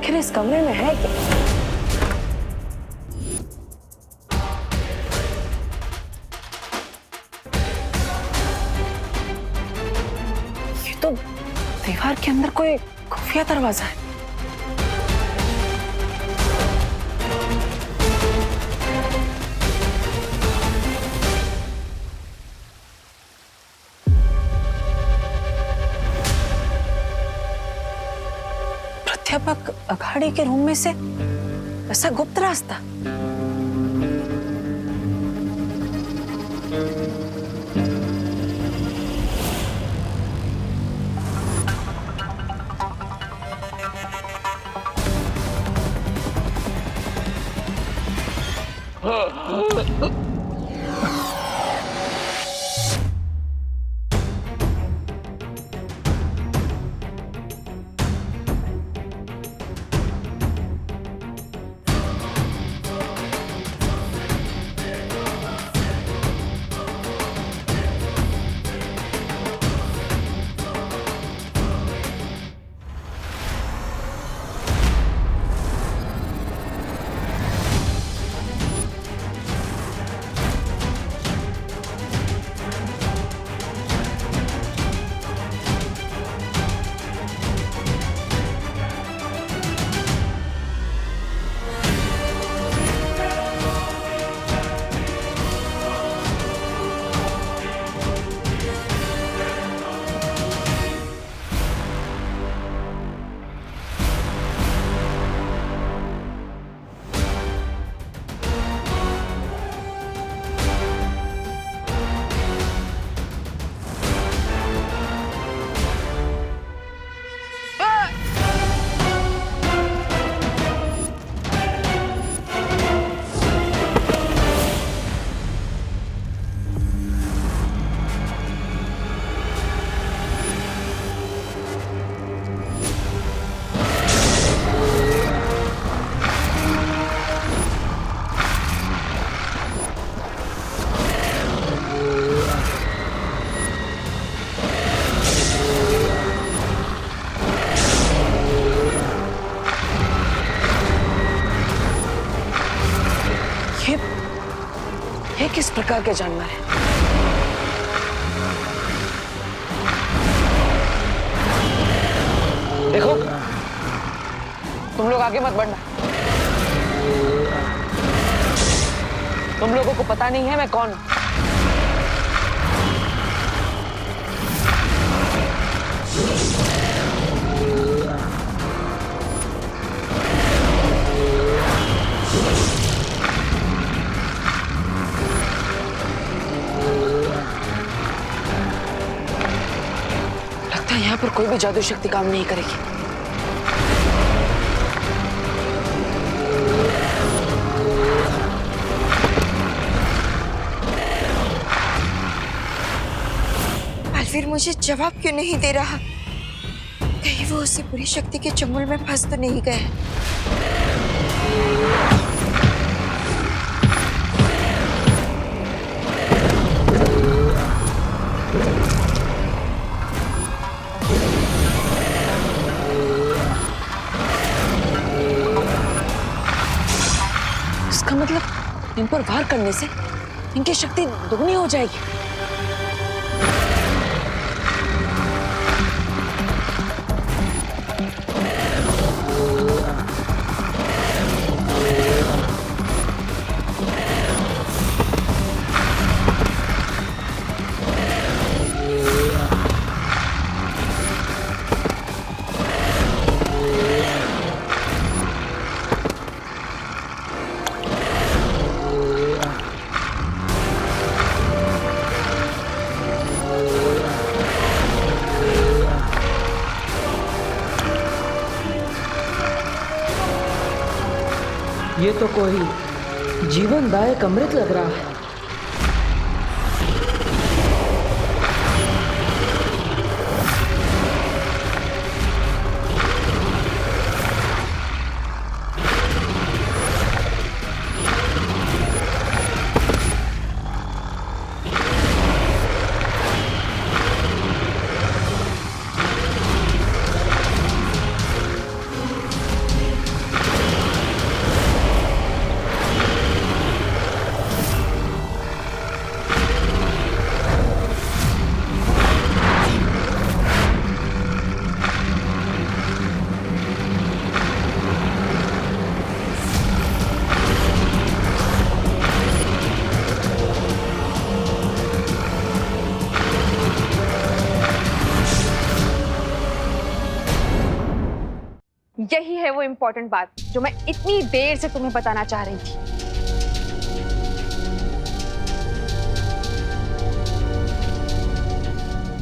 आखिर इस कमरे में है क्या? ये तो दीवार के अंदर कोई खुफिया दरवाजा है। प्राध्यापक अघाड़ी के रूम में से ऐसा गुप्त रास्ता? ये किस प्रकार के जानवर है? देखो, तुम लोग आगे मत बढ़ना। तुम लोगों को पता नहीं है मैं कौन हूं। यहाँ पर कोई भी जादू शक्ति काम नहीं करेगी। अलवीर मुझे जवाब क्यों नहीं दे रहा? कहीं वो उसी बुरी शक्ति के चंगुल में फंस तो नहीं गए? इसका मतलब इन पर वार करने से इनकी शक्ति दुगनी हो जाएगी। ये तो कोई जीवनदायक अमृत लग रहा है। यही है वो इम्पोर्टेंट बात जो मैं इतनी देर से तुम्हें बताना चाह रही थी।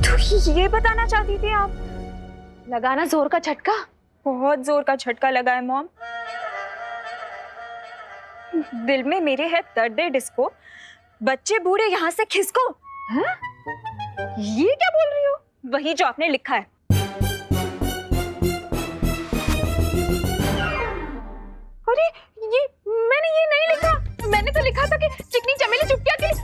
तो ये बताना चाहती थी आप? लगाना जोर का झटका? बहुत जोर का झटका लगा है मॉम। दिल में मेरे है दर्द डिस्को, बच्चे बूढ़े यहाँ से खिसको। हाँ? ये क्या बोल रही हो? वही जो आपने लिखा है। अरे ये मैंने ये नहीं लिखा। मैंने तो लिखा था कि चिकनी चमेली चुपटिया के लिए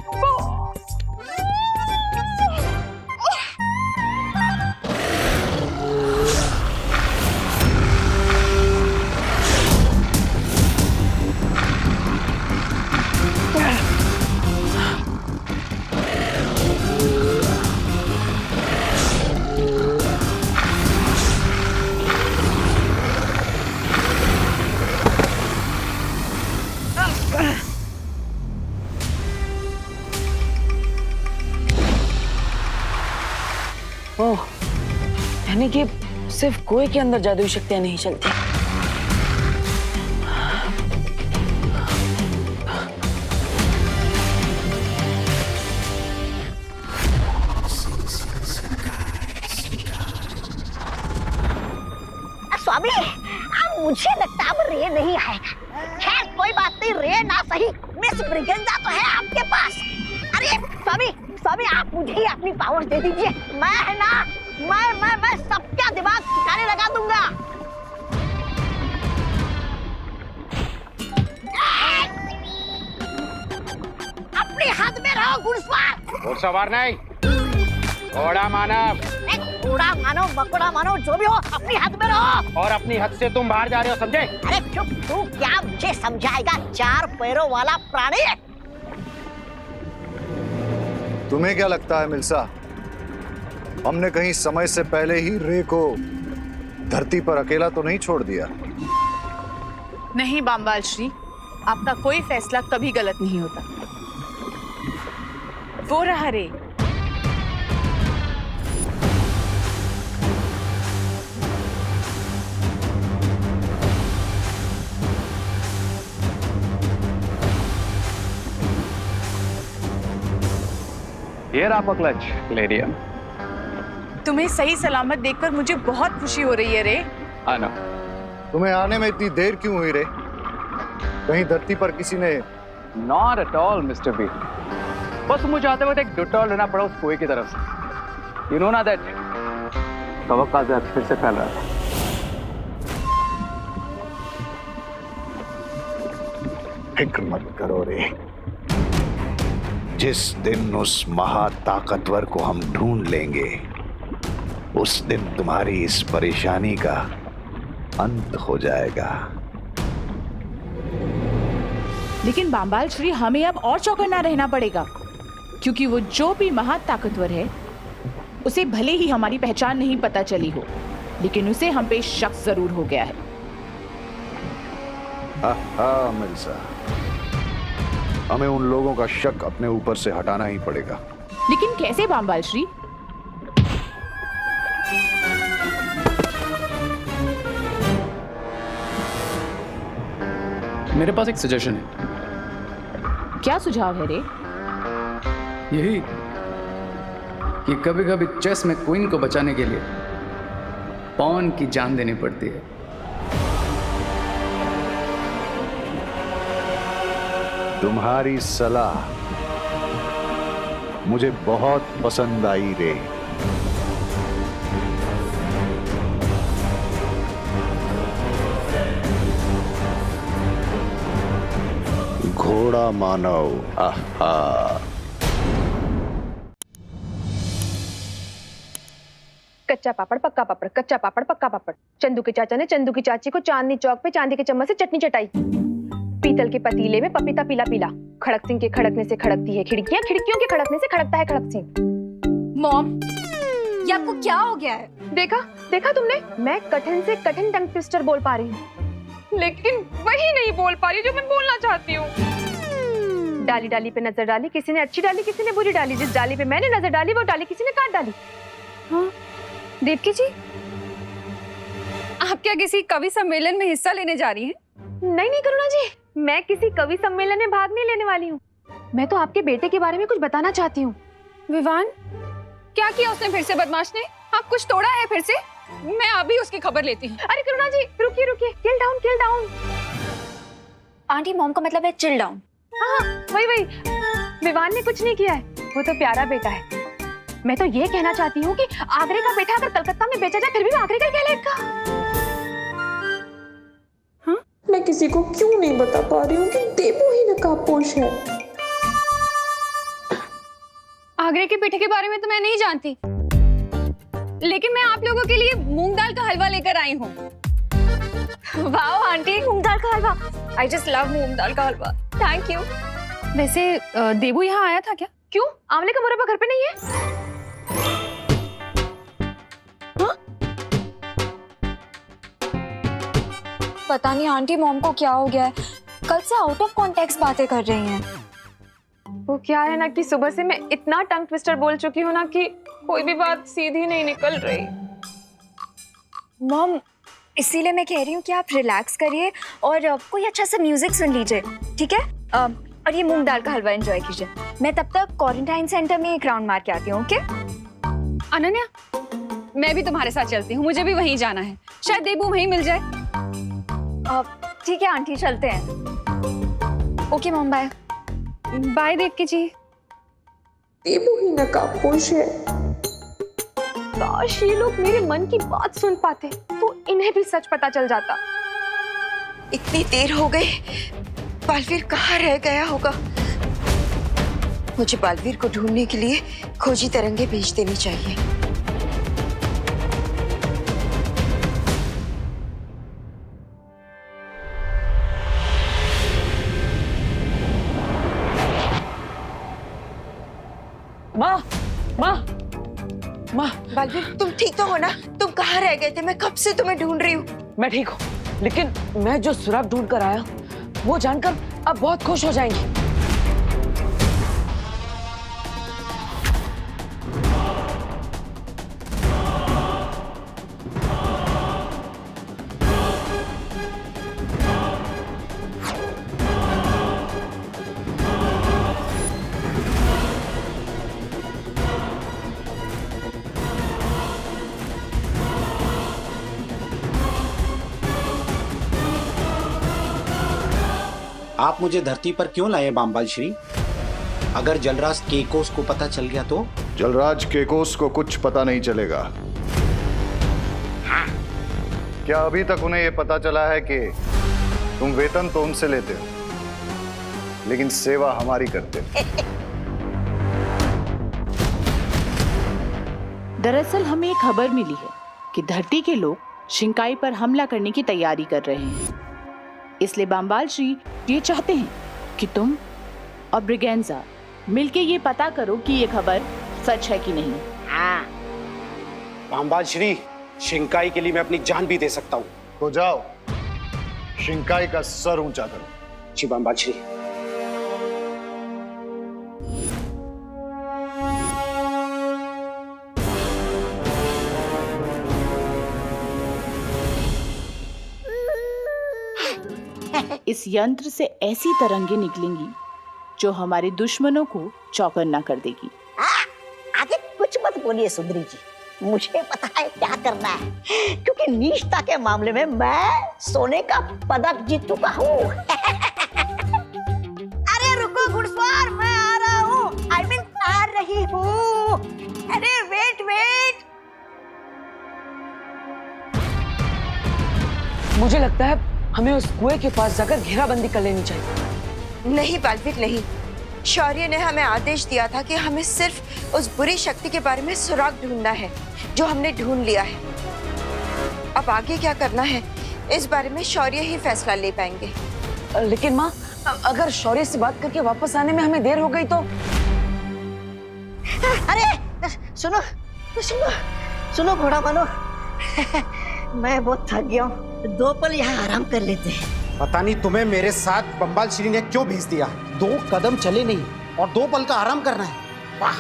ओह, यानी कि सिर्फ कोई के अंदर जादुई शक्तियां नहीं चलती। स्वामी, अब मुझे लगता है अब रे नहीं आएगा। खैर कोई बात नहीं, रे ना सही, मिस ब्रिगेंजा तो है आपके पास। अरे स्वामी, स्वामी आप मुझे ही अपनी पावर दे दीजिए। मैं है ना, मैं सबका दिमाग ठिकाने लगा दूंगा। अपनी हद में रहो घुड़सवार। घुड़सवार नहीं, घोड़ा मानव। घोड़ा मानो बकड़ा मानो जो भी हो, अपनी हद में रहो। और अपनी हद से तुम बाहर जा रहे हो, समझे? अरे चुप, तू क्या मुझे समझाएगा, चार पैरों वाला प्राणी। तुम्हें क्या लगता है मिल्सा, हमने कहीं समय से पहले ही रे को धरती पर अकेला तो नहीं छोड़ दिया? नहीं बामवाल श्री, आपका कोई फैसला कभी गलत नहीं होता। वो रहा रे। Here आप क्लच लेडियम। तुम्हें सही सलामत देखकर मुझे बहुत खुशी हो रही है रे। आना। तुम्हें आने में इतनी देर क्यों हुई रे? कहीं धरती पर किसी ने? Not at all, Mr. B. बस मुझे आते वक्त एक डिटॉल लेना पड़ा उस कुएं की तरफ से। You know ना that तवक्का दर्द फिर से फैल रहा था। फिक्र मत करो रे, जिस दिन उस महाताकतवर को हम ढूंढ लेंगे उस दिन तुम्हारी इस परेशानी का अंत हो जाएगा। लेकिन बामवाल श्री, हमें अब और चौकन्ना रहना पड़ेगा, क्योंकि वो जो भी महाताकतवर है उसे भले ही हमारी पहचान नहीं पता चली हो, लेकिन उसे हम पे शक जरूर हो गया है। हाँ मिर्जा, हमें उन लोगों का शक अपने ऊपर से हटाना ही पड़ेगा। लेकिन कैसे बामवाल श्री? मेरे पास एक सजेशन है। क्या सुझाव है रे? यही कि कभी कभी चेस में क्वीन को बचाने के लिए पॉन की जान देनी पड़ती है। तुम्हारी सलाह मुझे बहुत पसंद आई रे। घोड़ा मानव। आहा। कच्चा पापड़ पक्का पापड़, कच्चा पापड़ पक्का पापड़। चंदू के चाचा ने चंदू की चाची को चांदनी चौक पे चांदी के चम्मच से चटनी चटाई। पीतल के पतीले में पपीता पीला पीला। खड़क सिंह के खड़कने से खड़कती है खिड़कियां, खिड़कियों के खड़कने से खड़कता है खड़क सिंह। मॉम, ये आपको क्या हो गया है? देखा देखा तुमने, मैं कठिन से कठिन टंग ट्विस्टर बोल पा रही हूँ, लेकिन वही नहीं बोल पा रही जो मैं बोलना चाहती हूँ। डाली डाली पे नजर डाली, किसी ने अच्छी डाली किसी ने बुरी डाली। जिस डाली पे मैंने नजर डाली वो डाली किसी ने काट डाली। हाँ, देवकी जी आप क्या किसी कवि सम्मेलन में हिस्सा लेने जा रही हैं? नहीं नहीं करुणा जी, मैं किसी कवि सम्मेलन में भाग नहीं लेने वाली हूँ। मैं तो आपके बेटे के बारे में कुछ बताना चाहती हूँ। विवान, क्या किया उसने फिर से बदमाश ने? हाँ, कुछ तोड़ा है फिर से? मैं अभी उसकी खबर लेती हूँ। अरे करुणा जी रुकिए रुकिए, किल डाउन किल डाउन। आंटी, मॉम का मतलब है चिल डाउन। हाँ वही। विवान ने कुछ नहीं किया है, वो तो प्यारा बेटा है। मैं तो ये कहना चाहती हूँ कि आगरे का पेठा अगर कलकत्ता में बेचा जाए फिर भी आगरे का ही कहलाएगा। हाँ? मैं किसी को क्यों नहीं बता पा रही हूँ कि देबू ही नकाबपोश है। आगरे के पेठे के बारे में तो मैं नहीं जानती, लेकिन मैं आप लोगों के लिए मूंग दाल का हलवा लेकर आई हूँ। वाओ आंटी, मूंग दाल का हलवा! आई जस्ट लव मूंग दाल का हलवा। Thank you. वैसे देबू यहाँ आया था क्या? क्यों, आंवले का मुरब्बा घर पे नहीं है? पता नहीं आंटी, मॉम को क्या हो गया है, कल से आउट ऑफ कॉन्टेक्स्ट बातें कर रही हैं। वो क्या है ना कि सुबह से मैं इतना टंग ट्विस्टर बोल चुकी हूँ ना कि कोई भी बात सीधी नहीं निकल रही। मॉम, इसीलिए मैं कह रही हूँ कि आप रिलैक्स करिए और कोई अच्छा सा म्यूजिक सुन लीजिए, ठीक है? और ये मूंग दाल का हलवा एंजॉय कीजिए। मैं तब तक क्वारंटाइन सेंटर में एक राउंड मार के आती हूँ, ओके? अनन्या, मैं भी तुम्हारे साथ चलती हूँ, मुझे भी वहीं जाना है, शायद देबू वहीं मिल जाए। ठीक है आंटी, चलते हैं। Okay mom, bye bye. Devki ji, Debu ही नकाबपोश है। काश ये लोग मेरे मन की बात सुन पाते तो इन्हें भी सच पता चल जाता। इतनी देर हो गई, बालवीर कहाँ रह गया होगा? मुझे बालवीर को ढूंढने के लिए खोजी तरंगे भेज देनी चाहिए। माँ माँ माँ, बालवीर, तुम ठीक तो हो ना? तुम कहाँ रह गए थे? मैं कब से तुम्हें ढूंढ रही हूँ। मैं ठीक हूँ, लेकिन मैं जो सुराग ढूंढ कर आया वो जानकर अब बहुत खुश हो जाएंगी। आप मुझे धरती पर क्यों लाए बाम्बाल श्री? अगर जलराज केकोस को पता चल गया तो? जलराज केकोस को कुछ पता नहीं चलेगा। क्या अभी तक उन्हें यह पता चला है कि तुम वेतन तो उनसे लेते हो, लेकिन सेवा हमारी करते हो? दरअसल हमें एक खबर मिली है कि धरती के लोग शिंकाई पर हमला करने की तैयारी कर रहे हैं। इसलिए बाम्बाल श्री ये चाहते हैं कि तुम और ब्रिगेंजा मिलके ये पता करो कि ये खबर सच है कि नहीं। हाँ। बाम्बाल श्री, शिंकाई के लिए मैं अपनी जान भी दे सकता हूँ। तो जाओ, शिंकाई का सर ऊंचा करो। जी बाम्बाल श्री। इस यंत्र से ऐसी तरंगे निकलेंगी जो हमारे दुश्मनों को चौकन्ना कर देगी। आगे कुछ मत बोलिए सुंदरी जी, मुझे पता है क्या करना है, क्योंकि निष्ठा के मामले में मैं सोने का पदक जीत चुका हूँ। अरे रुको घुड़सवार, मैं आ रहा हूँ। आई मीन आ रही हूँ। अरे वेट वेट। मुझे लगता है हमें उस कुएं के पास जाकर घेराबंदी कर लेनी चाहिए। नहीं बालवीर, नहीं। शौर्य ने हमें आदेश दिया था कि हमें सिर्फ उस बुरी शक्ति के बारे में सुराग ढूंढना है, जो हमने ढूंढ लिया है। अब आगे क्या करना है इस बारे में शौर्य ही फैसला ले पाएंगे। लेकिन माँ, अगर शौर्य से बात करके वापस आने में हमें देर हो गई तो? अरे सुनो सुनो सुनो घोड़ा बनो। मैं बहुत थक गया हूँ, 2 पल यहाँ आराम कर लेते हैं। पता नहीं तुम्हें मेरे साथ बम्बाल श्री ने क्यों भेज दिया। 2 कदम चले नहीं और 2 पल का आराम करना है। वाह।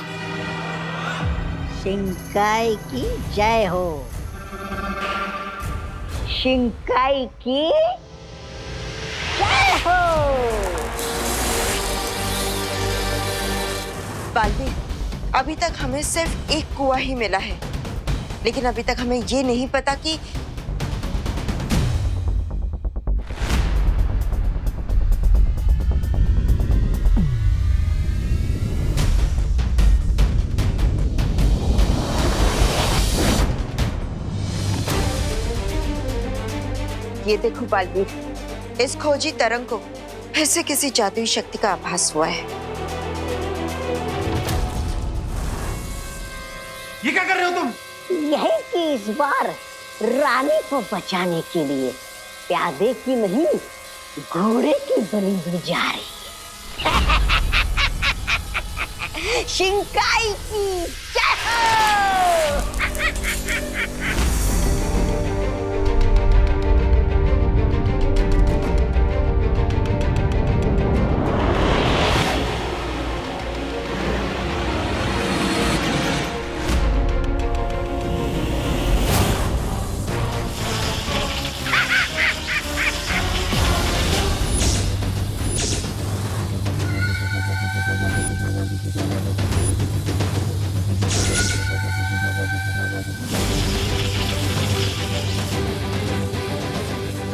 शिंकाई की जय हो। शिंकाई की जय हो। बालवीर, अभी तक हमें सिर्फ एक कुआं ही मिला है, लेकिन अभी तक हमें ये नहीं पता कि ये देखो बालवीर, इस खोजी तरंग को फिर से किसी जादुई शक्ति का आभास हुआ है। ये क्या कर रहे हो तुम? यही कि इस बार रानी को बचाने के लिए प्यादे की नहीं घोड़े की बलि दी जा रही है। शिंकाई की जय हो।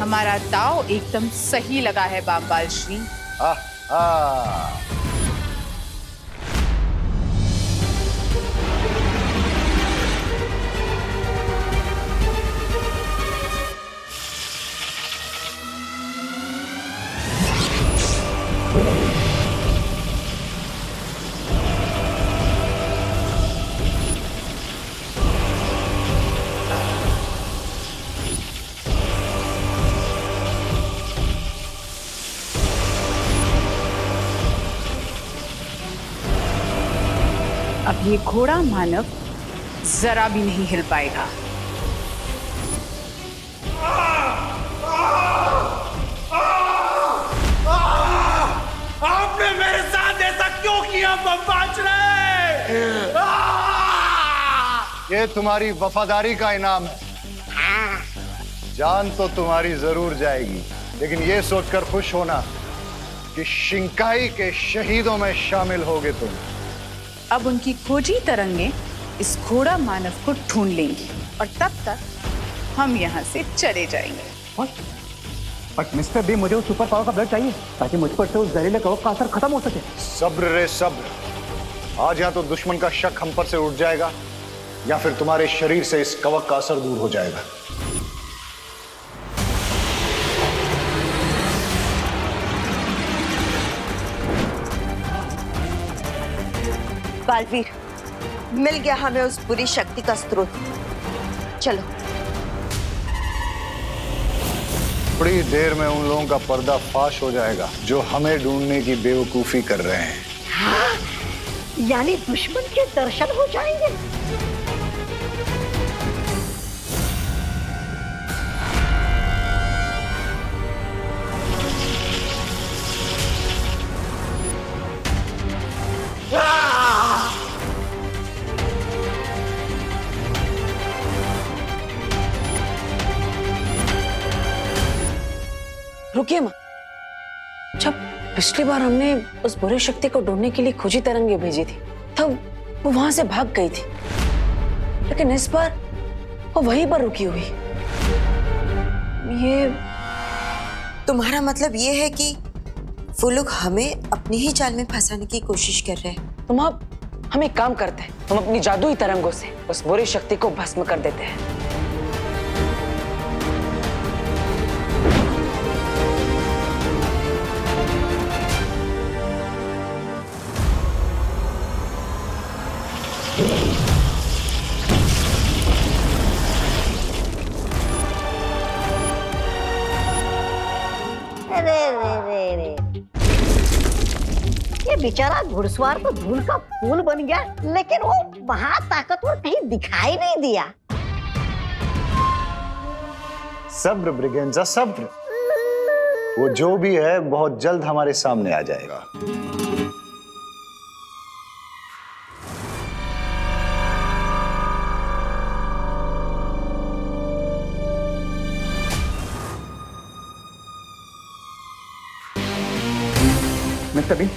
हमारा दाव एकदम सही लगा है बामबाल श्री। अब ये घोड़ा मानव जरा भी नहीं हिल पाएगा। आपने मेरे साथ ऐसा क्यों किया बम्बाचरे? ये तुम्हारी वफादारी का इनाम है। जान तो तुम्हारी जरूर जाएगी, लेकिन ये सोचकर खुश होना कि शिंकाई के शहीदों में शामिल होगे तुम। अब उनकी खोजी तरंगें इस घोड़ा मानव को ढूंढ लेंगी और तब तक हम यहाँ से चले जाएंगे। बट मिस्टर बी, मुझे उस सुपर पावर का ब्लड चाहिए ताकि मुझ पर से उस जहरीले कवक का असर खत्म हो सके। सब्र रे सब्र। आज या तो दुश्मन का शक हम पर से उठ जाएगा या फिर तुम्हारे शरीर से इस कवक का असर दूर हो जाएगा। बालवीर, मिल गया हमें उस बुरी शक्ति का स्रोत। चलो। थोड़ी देर में उन लोगों का पर्दा फाश हो जाएगा जो हमें ढूंढने की बेवकूफी कर रहे हैं। हाँ? यानी दुश्मन के दर्शन हो जाएंगे। रुकिए माँ, जब पिछली बार हमने उस बुरी शक्ति को ढूंढने के लिए खोजी तरंगे भेजी थी तब वो वहां से भाग गई थी, लेकिन इस बार वो वहीं पर रुकी हुई। ये तुम्हारा मतलब ये है कि वो लोग हमें अपनी ही जाल में फंसाने की कोशिश कर रहे हैं। तुम अब हम एक काम करते हैं, हम अपनी जादुई तरंगों से उस बुरी शक्ति को भस्म कर देते हैं। ये बेचारा घुड़सवार तो धूल का फूल बन गया, लेकिन वो महाताकतवर कहीं दिखाई नहीं दिया। सब्र ब्रिगेंजा, सब्र। वो जो भी है बहुत जल्द हमारे सामने आ जाएगा। मिस्टर बीन,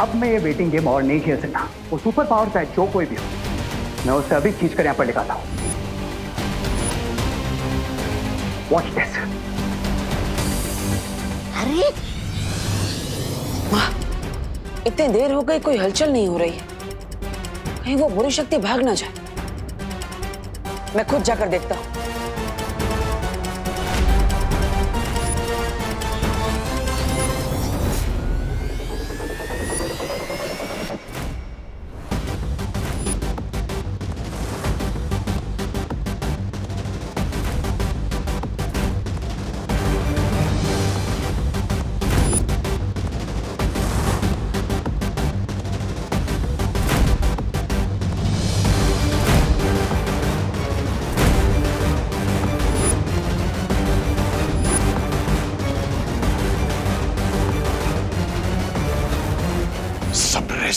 अब मैं ये वेटिंग गेम और नहीं खेल सकता। वो सुपर पावर चाहे जो कोई भी हो, मैं उसे अभी खींच कर यहाँ पर दिखाता हूँ। Watch this. अरे माँ, इतनी देर हो गई, कोई हलचल नहीं हो रही है। कहीं वो बुरी शक्ति भाग ना जाए। मैं खुद जाकर देखता हूँ।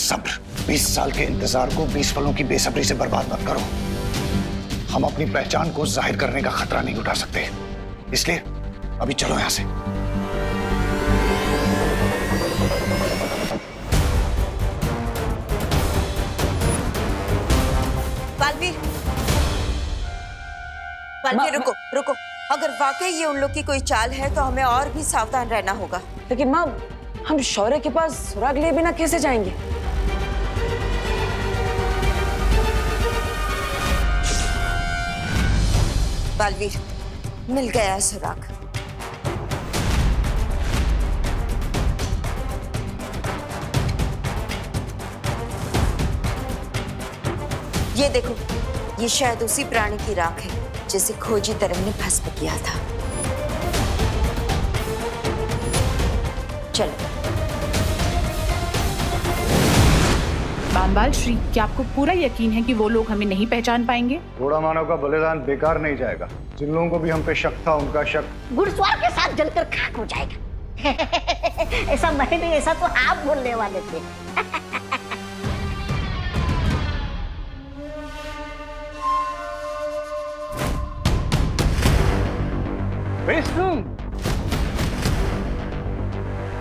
सब्र, 20 साल के इंतजार को 20 पलों की बेसब्री से बर्बाद मत करो। हम अपनी पहचान को जाहिर करने का खतरा नहीं उठा सकते, इसलिए अभी चलो यहां से। बालवीर रुको रुको, अगर वाकई ये उन लोग की कोई चाल है तो हमें और भी सावधान रहना होगा। लेकिन माँ, हम शौर्य के पास सुराग लिए बिना कैसे जाएंगे? बालवीर, मिल गया है सुराग। ये देखो, ये शायद उसी प्राणी की राख है जिसे खोजी तरंग ने भस्म किया था। चलो। बामबाल श्री, क्या आपको पूरा यकीन है कि वो लोग हमें नहीं पहचान पाएंगे? थोड़ा मानव का बलिदान बेकार नहीं जाएगा। जिन लोगों को भी हम पे शक था, उनका शक घुड़सवार के साथ जलकर खाक हो जाएगा। ऐसा मैं नहीं, ऐसा तो आप बोलने वाले थे।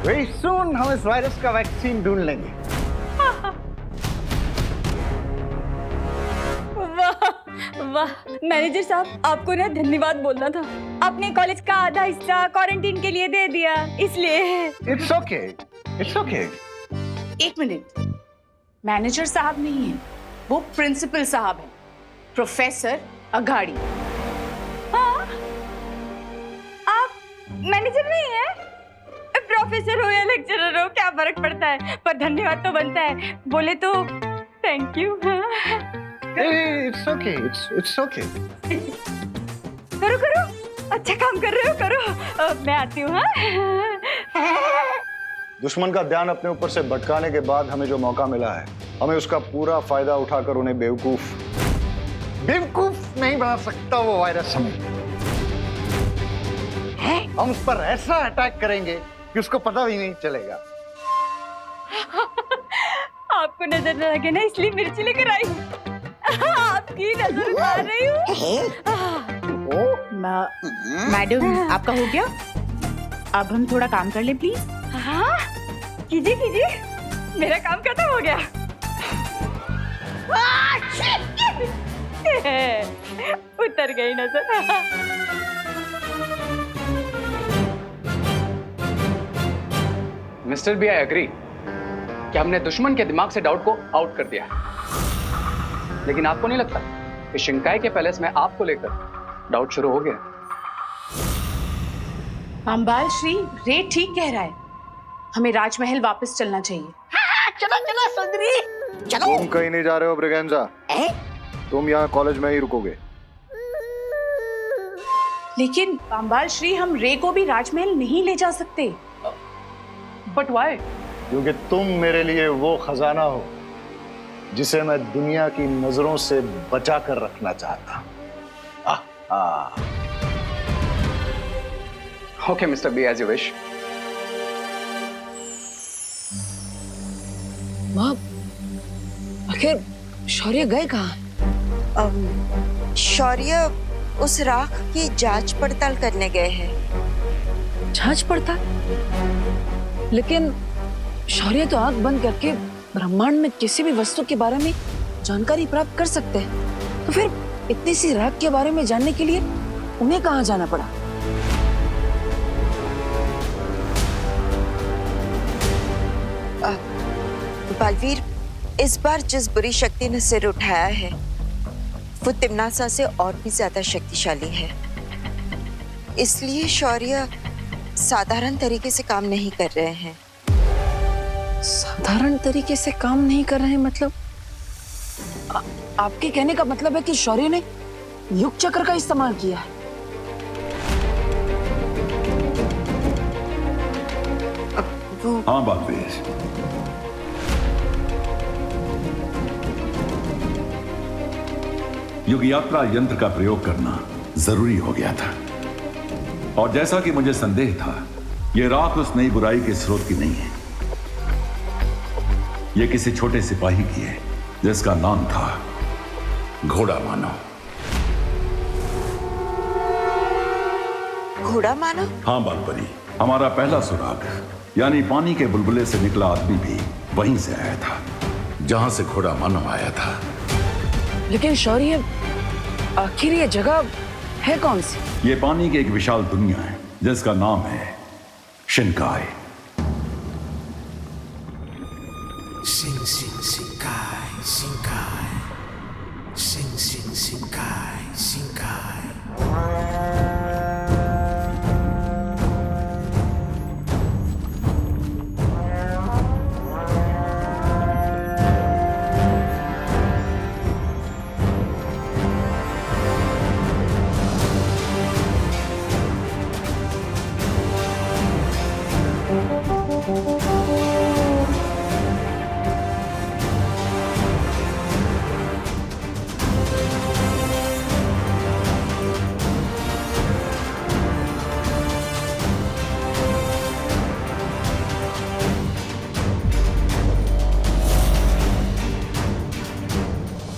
Very soon हम इस वायरस का वैक्सीन ढूंढ लेंगे। वाह मैनेजर साहब, आपको ना धन्यवाद बोलना था। आपने कॉलेज का आधा हिस्सा क्वारंटीन के लिए दे दिया, इसलिए। It's okay, it's okay। एक मिनट, मैनेजर साहब नहीं है, वो प्रिंसिपल साहब है, प्रोफेसर अघाड़ी। हाँ? आप मैनेजर नहीं है? प्रोफेसर हो या लेक्चरर हो, क्या फर्क पड़ता है? पर धन्यवाद तो बनता है। बोले तो thank you. It's okay, it's okay। करो करो, अच्छा काम कर रहे हो, करो। मैं आती हूँ। दुश्मन का ध्यान अपने ऊपर से भटकाने के बाद हमें जो मौका मिला है, हमें उसका पूरा फायदा उठाकर उन्हें बेवकूफ नहीं बना सकता वो वायरस। हम उस पर ऐसा अटैक करेंगे कि उसको पता भी नहीं चलेगा। आपको नजर न लगे ना, इसलिए मिर्ची लेकर आई। आपकी नजर उतार रही हूँ। मैडम, आपका हो गया? अब हम थोड़ा काम कर ले प्लीज। हाँ, कीजिए कीजिए, मेरा काम खत्म हो गया। उतर गई नजर। मिस्टर बी, आई एग्री कि हमने दुश्मन के दिमाग से डाउट को आउट कर दिया है। लेकिन आपको नहीं लगता कि शिंकाई के पैलेस में आपको लेकर डाउट शुरू हो गया? बामबाल श्री, रे ठीक कह रहा है, हमें राजमहल वापस चलना चाहिए। हाँ, चलो चलो सुंदरी, चलो। तुम कहीं नहीं जा रहे हो ब्रिगेंजा, तुम यहाँ कॉलेज में ही रुकोगे। लेकिन बामबाल श्री, हम रे को भी राजमहल नहीं ले जा सकते। But why? क्योंकि तुम मेरे लिए वो खजाना हो जिसे मैं दुनिया की नजरों से बचा कर रखना चाहता। Okay mister B, as you wish. माँ, आखिर शौर्य गए कहाँ? शौर्य उस राख की जांच पड़ताल करने गए हैं। जांच पड़ताल? लेकिन शौर्य तो आंख बंद करके ब्रह्मांड में किसी भी वस्तु के बारे में जानकारी प्राप्त कर सकते हैं, तो फिर इतनी सी राख के बारे में जानने के लिए उन्हें कहाँ जाना पड़ा? बालवीर, इस बार जिस बुरी शक्ति ने सिर उठाया है वो तिम्नासा से और भी ज्यादा शक्तिशाली है। इसलिए शौर्य साधारण तरीके से काम नहीं कर रहे हैं। साधारण तरीके से काम नहीं कर रहे हैं मतलब? आपके कहने का मतलब है कि शौर्य ने युग चक्र का इस्तेमाल किया है? हाँ बालवीर, युग यात्रा यंत्र का प्रयोग करना जरूरी हो गया था। और जैसा कि मुझे संदेह था, यह राख उस नई बुराई के स्रोत की नहीं है। यह किसी छोटे सिपाही की है जिसका नाम था घोड़ा मानव। घोड़ा मानव? हाँ बालपरी, हमारा पहला सुराग यानी पानी के बुलबुले से निकला आदमी भी वहीं से आया था जहां से घोड़ा मानव आया था। लेकिन शौर्य, आखिर ये जगह है कौन सी? ये पानी की एक विशाल दुनिया है जिसका नाम है शिनकाई। Sing sing Shinkai Shinkai Sing sing Shinkai Shinkai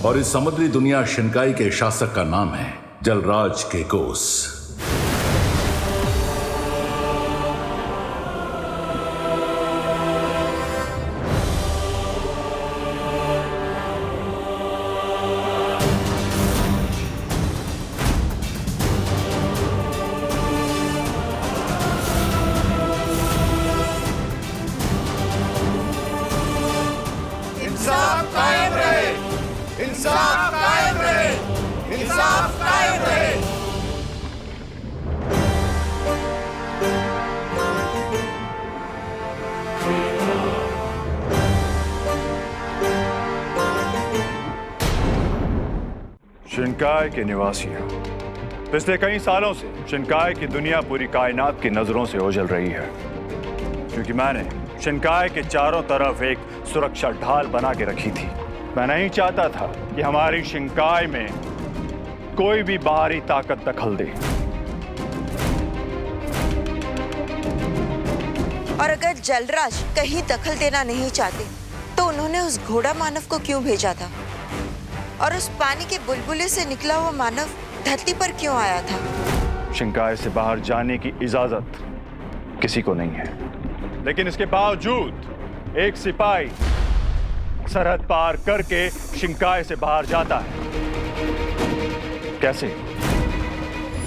और इस समुद्री दुनिया शिनकाई के शासक का नाम है जलराज केकोस। इंसाफ कायम रहे, इंसाफ कायम रहे, इंसाफ कायम रहे। शिनकाई के निवासियों, पिछले कई सालों से शिनकाई की दुनिया पूरी कायनात की नजरों से ओझल रही है, क्योंकि मैंने शिनकाई के चारों तरफ एक सुरक्षा ढाल बना के रखी थी। मैं नहीं चाहता था कि हमारी शिनकाई में कोई भी बाहरी ताकत दखल दे। और अगर जलराज कहीं दखल देना नहीं चाहते तो उन्होंने उस घोड़ा मानव को क्यों भेजा था? और उस पानी के बुलबुले से निकला हुआ मानव धरती पर क्यों आया था? शिनकाई से बाहर जाने की इजाजत किसी को नहीं है, लेकिन इसके बावजूद एक सिपाही सरहद पार करके शिनकाई से बाहर जाता है। कैसे?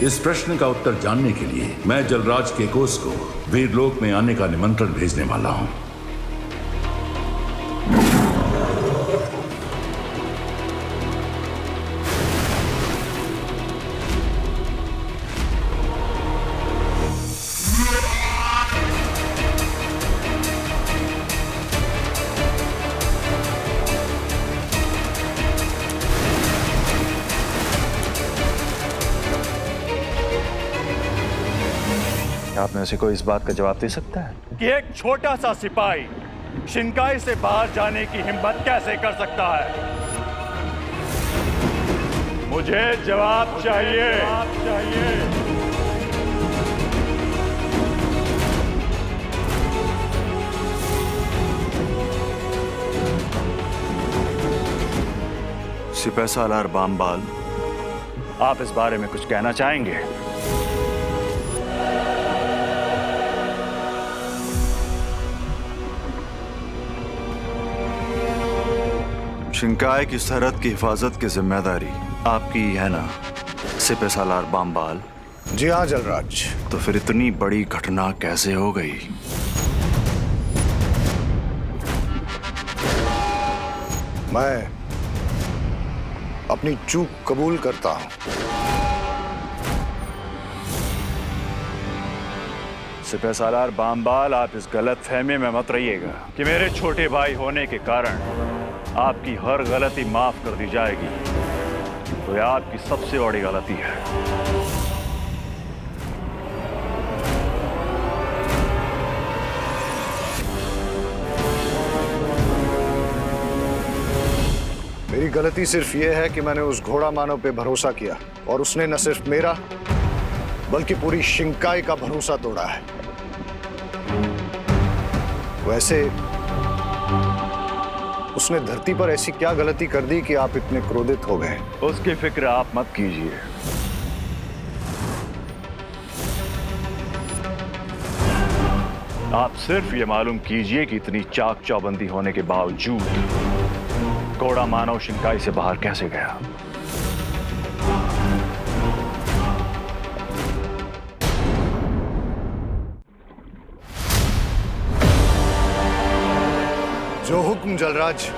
इस प्रश्न का उत्तर जानने के लिए मैं जलराज केकोस को वीरलोक में आने का निमंत्रण भेजने वाला हूं। आप में से कोई इस बात का जवाब दे सकता है कि एक छोटा सा सिपाही शिनकाई से बाहर जाने की हिम्मत कैसे कर सकता है? मुझे जवाब चाहिए। सिपाही सालार बामबाल, आप इस बारे में कुछ कहना चाहेंगे? शिंकाई की सरहद की हिफाजत की जिम्मेदारी आपकी है ना सिपह सालार बामबाल? जी हाँ जलराज। तो फिर इतनी बड़ी घटना कैसे हो गई? मैं अपनी चूक कबूल करता हूं। सिपह सालार बामबाल, आप इस गलत फहमी में मत रहिएगा कि मेरे छोटे भाई होने के कारण आपकी हर गलती माफ कर दी जाएगी। तो यह आपकी सबसे बड़ी गलती है। मेरी गलती सिर्फ यह है कि मैंने उस घोड़ा मानव पे भरोसा किया और उसने न सिर्फ मेरा बल्कि पूरी शिंकाई का भरोसा तोड़ा है। वैसे उसने धरती पर ऐसी क्या गलती कर दी कि आप इतने क्रोधित हो गए? उसकी फिक्र आप मत कीजिए। आप सिर्फ ये मालूम कीजिए कि इतनी चाक चौबंदी होने के बावजूद घोड़ा मानव शिंकाई से बाहर कैसे गया। जो हुक्म जलराज।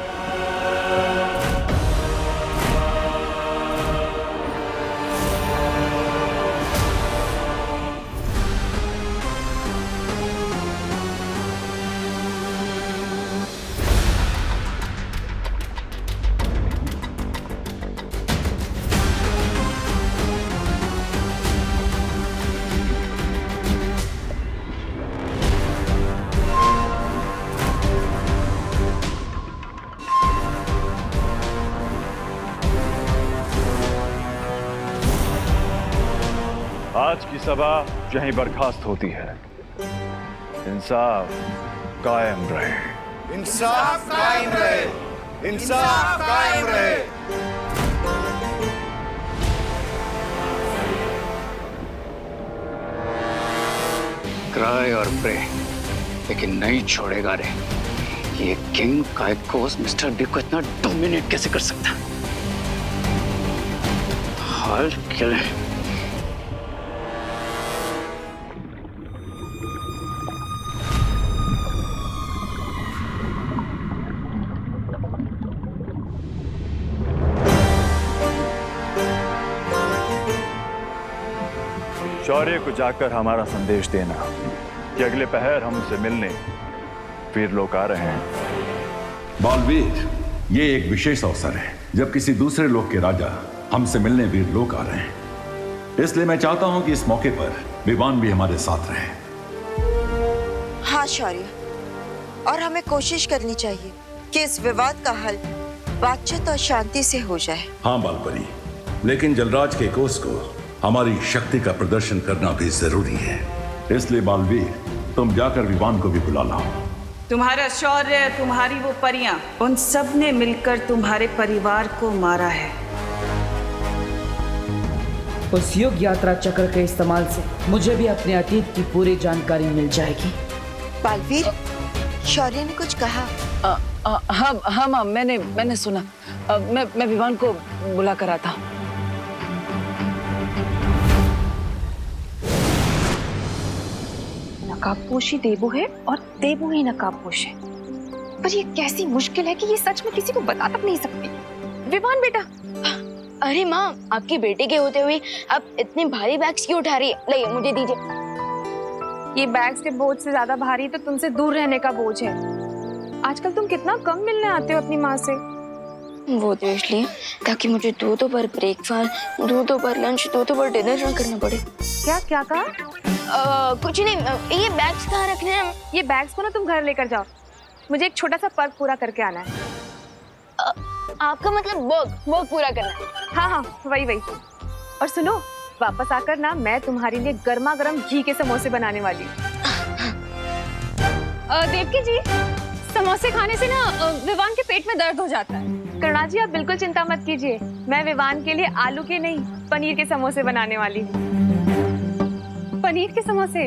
आज की सभा यहीं बर्खास्त होती है। इंसाफ कायम रहे। इंसाफ कायम रहे। इंसाफ कायम रहे। क्राई और प्रे, लेकिन नहीं छोड़ेगा रे। ये किंग काइकोस मिस्टर बिग को इतना डोमिनेट कैसे कर सकता? हाल किल। शौर्य को जाकर हमारा संदेश देना कि अगले पहर हम उसे मिलने वीर लोग आ रहे हैं। बालवीर, ये एक विशेष अवसर है जब किसी दूसरे लोक के राजा हमसे मिलने वीर लोग आ रहे हैं। इसलिए मैं चाहता हूं कि इस मौके पर विवान भी हमारे साथ रहे। हाँ शौर्य, और हमें कोशिश करनी चाहिए कि इस विवाद का हल बातचीत और शांति से हो जाए। हाँ बालपरी, लेकिन जलराज के कोस को हमारी शक्ति का प्रदर्शन करना भी जरूरी है। इसलिए बालवीर, तुम जाकर विवान को भी बुला लाओ। तुम्हारा शौर्य, तुम्हारी वो परियां, उन सब ने मिलकर तुम्हारे परिवार को मारा है। उस युग यात्रा चक्र के इस्तेमाल से मुझे भी अपने अतीत की पूरी जानकारी मिल जाएगी। बालवीर, शौर्य ने कुछ कहा? हाँ माँ, मैंने सुना। मैं विवान को बुला कर आता हूँ। नकाबपोशी देबू है और देबू ही नकाबपोश है। पर ये कैसी मुश्किल है कि ये सच में किसी को बता तक नहीं सकती। विवान बेटा। अरे माँ, आपकी बेटे के होते हुए आप इतने भारी बैग्स क्यों उठा रही है? लाइए, मुझे दीजिए। ये बैग्स के बोझ से ज्यादा भारी तो तुमसे दूर रहने का बोझ है। आजकल तुम कितना कम मिलने आते हो अपनी माँ से। वो तो इसलिए ताकि मुझे दो बार ब्रेकफास्ट, दो बार लंच, दो बार डिनर ना करना पड़े। क्या कहा? कुछ नहीं। ये बैग्स कहाँ रखने हैं? ये बैग्स को ना तुम घर लेकर जाओ। मुझे एक छोटा सा पर्क पूरा करके आना है। आपका मतलब वर्क पूरा करना है? हाँ, वही। और सुनो, वापस आकर ना मैं तुम्हारे लिए गर्मा गर्म घी के समोसे बनाने वाली हूँ। देवकी जी, समोसे खाने से ना विवान के पेट में दर्द हो जाता है। करुणा जी, आप बिल्कुल चिंता मत कीजिए। मैं विवान के लिए आलू के नहीं, पनीर के समोसे बनाने वाली हूँ। पनीर के समोसे?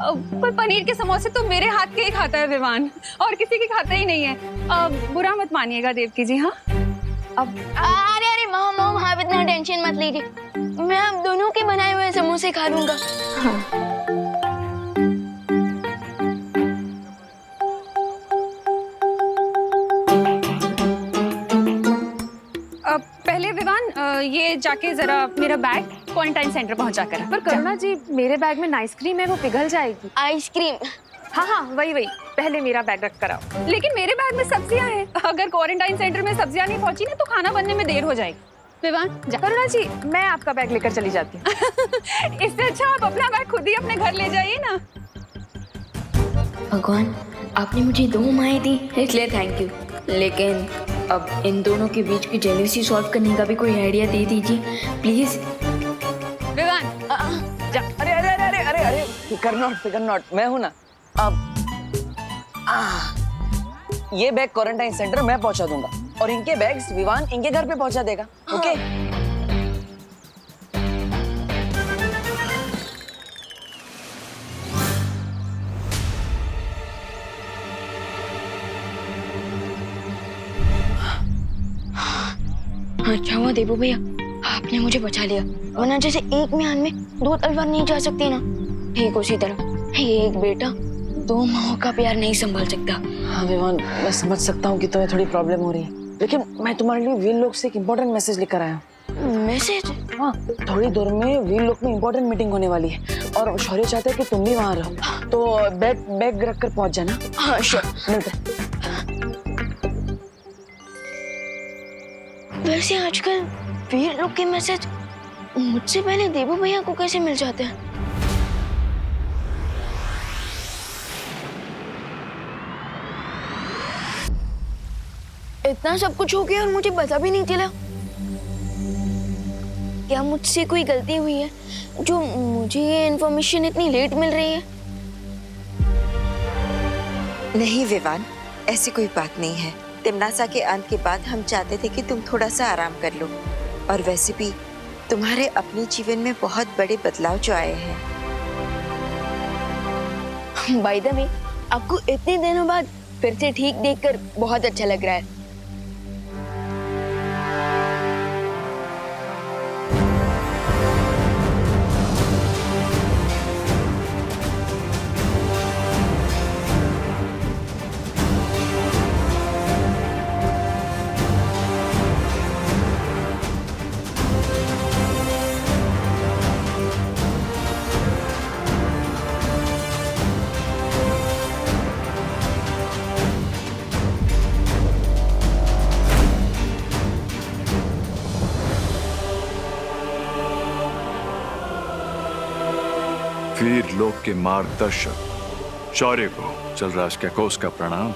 पर पनीर के समोसे तो मेरे हाथ के ही खाता है विवान, और किसी के खाता ही नहीं है। बुरा मत मानिएगा देवकी जी। हाँ अब अरे मॉम आप इतना टेंशन मत लीजिए, मैं आप दोनों के बनाए हुए समोसे खा लूंगा। हाँ। पहले विवान ये जाके जरा मेरा बैग क्वारंटाइन सेंटर पहुंचा कर। पर करुणा जी, मेरे बैग में आइसक्रीम है, वो पिघल जाएगी। आइसक्रीम? हाँ, वही पहले मेरा बैग रख कर आओ। लेकिन मेरे बैग में सब्जियां हैं, अगर क्वारंटाइन सेंटर में सब्जियां नहीं पहुंची ना तो खाना बनने में देर हो जाएगी। विवान जा। करुणा जी, मैं आपका बैग लेकर चली जाती हूँ। इससे अच्छा आप अपना बैग खुद ही अपने घर ले जाइए ना। भगवान, आपने मुझे 2 माएँ दी इसलिए थैंक यू, लेकिन अब इन दोनों के बीच की जेलसी सॉल्व करने का भी कोई आइडिया दे दीजिए प्लीज। विवान जा। अरे अरे अरे अरे अरे अरे फिकर नॉट, मैं हूं ना। अब ये बैग क्वारंटाइन सेंटर मैं पहुंचा दूंगा और इनके बैग्स विवान इनके घर पे पहुंचा देगा। ओके? अच्छा हुआ देबू भैया, आपने मुझे बचा लिया, वरना जैसे एक म्यान में 2 तलवार नहीं जा सकती ना, ठीक उसी तरह एक बेटा 2 माओं का प्यार नहीं संभाल सकता। हाँ विवान, मैं समझ सकता हूँ कि तुम्हें थोड़ी प्रॉब्लम हो रही है, लेकिन मैं तुम्हारे लिए वीर लोक से एक इम्पोर्टेंट मैसेज लेकर आया हूँ। मैसेज? हाँ, थोड़ी देर में वीर लोक में इम्पोर्टेंट मीटिंग होने वाली है और शौर्य चाहते हैं कि तुम भी वहाँ रहो, तो बैग रख कर पहुँच जाना। हाँ श्योर, मिलते हैं। वैसे आजकल वीर लोग के मैसेज मुझसे पहले देबू भैया को कैसे मिल जाते हैं? इतना सब कुछ हो गया और मुझे पता भी नहीं चला। क्या मुझसे कोई गलती हुई है जो मुझे ये इन्फॉर्मेशन इतनी लेट मिल रही है? नहीं विवान, ऐसी कोई बात नहीं है। तिमनासा के अंत के बाद हम चाहते थे कि तुम थोड़ा सा आराम कर लो, और वैसे भी तुम्हारे अपने जीवन में बहुत बड़े बदलाव जो आए हैं। बाय द वे, आपको इतने दिनों बाद फिर से ठीक देखकर बहुत अच्छा लग रहा है। वीर लोक के मार्गदर्शक शौर्य को जलराज केकोस का प्रणाम।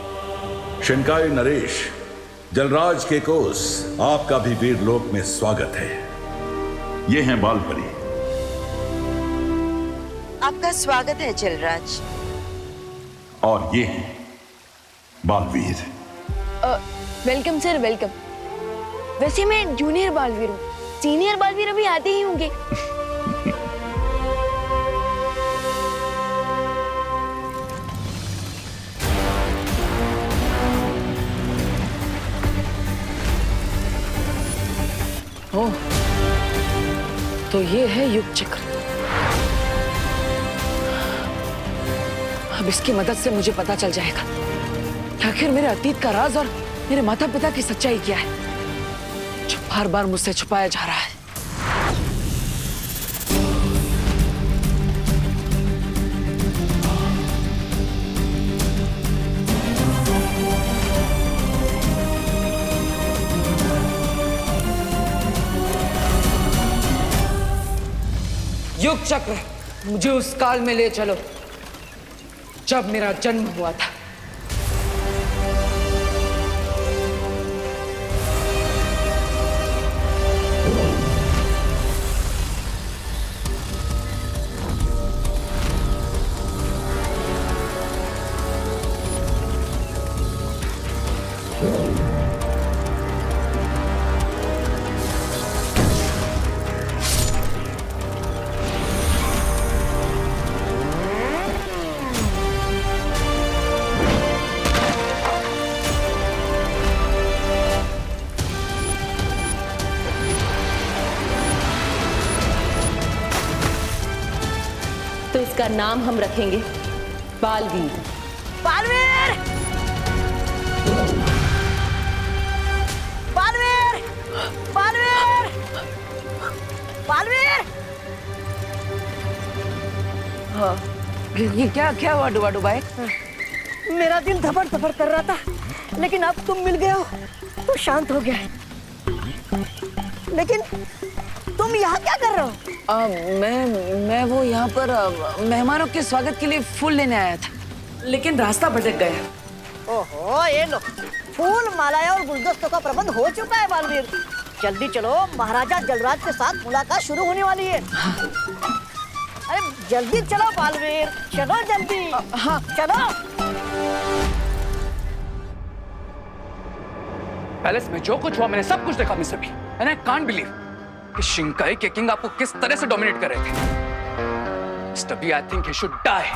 शिनकाई नरेश, जलराज केकोस, आपका भी वीर लोक में स्वागत है। ये हैं बालपरी। आपका स्वागत है जलराज। और ये हैं बालवीर। Welcome sir, welcome. वैसे मैं जूनियर बालवीर हूँ, सीनियर बालवीर अभी आते ही होंगे। ओह, तो ये है युग चक्र। अब इसकी मदद से मुझे पता चल जाएगा कि आखिर मेरे अतीत का राज और मेरे माता पिता की सच्चाई क्या है, जो बार बार मुझसे छुपाया जा रहा है। युग चक्र, मुझे उस काल में ले चलो जब मेरा जन्म हुआ था। इसका नाम हम रखेंगे बालवीर। बालवीर! बालवीर! बालवीर! बालवीर! हाँ, ये क्या हुआ डुबा भाई? मेरा दिल धपड़ धपड़ कर रहा था, लेकिन अब तुम मिल गए हो तो शांत हो गया है। लेकिन तुम यहाँ क्या कर रहे हो? मैं वो यहाँ पर मेहमानों के स्वागत के लिए फूल लेने आया था, लेकिन रास्ता भटक गया। ओहो, ये लो, फूल मालाएं और गुलदस्तों का प्रबंध हो चुका है बालवीर। जल्दी चलो, महाराजा जलराज के साथ मुलाकात शुरू होने वाली है। अरे जल्दी चलो बालवीर, चलो जल्दी। हाँ चलो। पैलेस में जो कुछ हुआ मैंने सब कुछ देखा mister B, and I can't believe कि शिंकाई के किंग आपको किस तरह से डोमिनेट कर रहे थे। Mister B, I think he should die.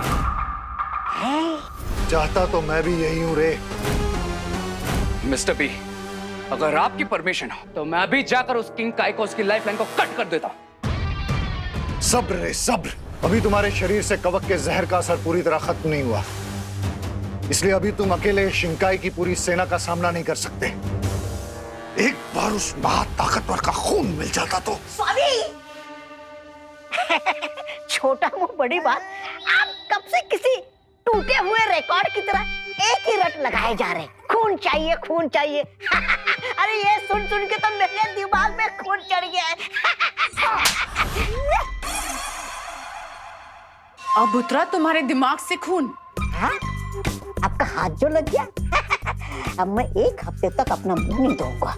चाहता तो मैं भी यही हूं रे। मिस्टर बी, अगर आपकी परमिशन हो तो मैं अभी जाकर उस किंग काई को उसकी लाइफलाइन को कट कर देता हूं। सब्र रे सब्र। अभी तुम्हारे शरीर से कवक के जहर का असर पूरी तरह खत्म नहीं हुआ, इसलिए अभी तुम अकेले शिंकाई की पूरी सेना का सामना नहीं कर सकते। एक बार उस महाताकतवर का खून मिल जाता तो। स्वामी! छोटा मुंह बड़ी बात। आप कब से किसी टूटे हुए रिकॉर्ड की तरह एक ही रट लगाए जा रहे। खून चाहिए, खून चाहिए। अरे ये सुन सुन के तो मेरे दिमाग में खून चढ़ गया है। अब उतरा तुम्हारे दिमाग से खून? हाँ? आपका हाथ जो लग गया। अब मैं एक हफ्ते तक अपना मुंह नहीं धोऊंगा।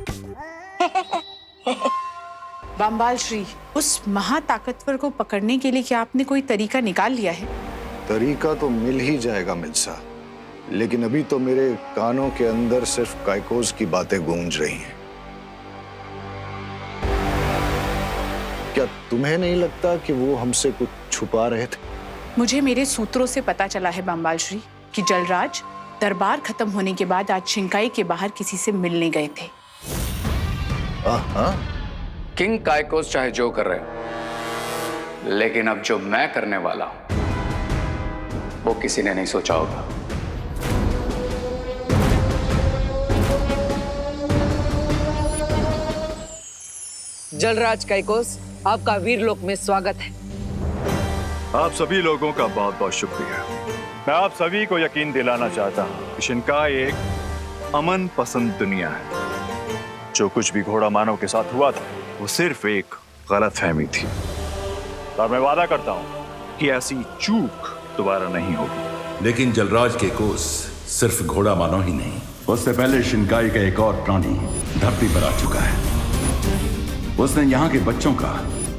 बम्बाल श्री, उस महाताकतवर को पकड़ने के लिए क्या आपने कोई तरीका निकाल लिया है? तरीका तो मिल ही जाएगा मिल्सा, लेकिन अभी तो मेरे कानों के अंदर सिर्फ काइकोस की बातें गूंज रही हैं। क्या तुम्हें नहीं लगता कि वो हमसे कुछ छुपा रहे थे? मुझे मेरे सूत्रों से पता चला है बम्बाल श्री कि जलराज दरबार खत्म होने के बाद आज शिंकाई के बाहर किसी से मिलने गए थे। किंग काइकोस चाहे जो कर रहे हो, लेकिन अब जो मैं करने वाला हूं वो किसी ने नहीं सोचा होगा। जलराज काइकोस, आपका वीरलोक में स्वागत है। आप सभी लोगों का बहुत बहुत शुक्रिया। मैं आप सभी को यकीन दिलाना चाहता हूं कि शिंकाई एक अमन पसंद दुनिया है। जो कुछ भी घोड़ा मानव के साथ हुआ था वो सिर्फ एक गलतफहमी थी, और मैं वादा करता हूं कि ऐसी चूक दोबारा नहीं होगी। लेकिन जलराज काइकोस सिर्फ घोड़ा मानव ही नहीं, उससे पहले शिंकाई का एक और प्राणी धरती पर आ चुका है। उसने यहाँ के बच्चों का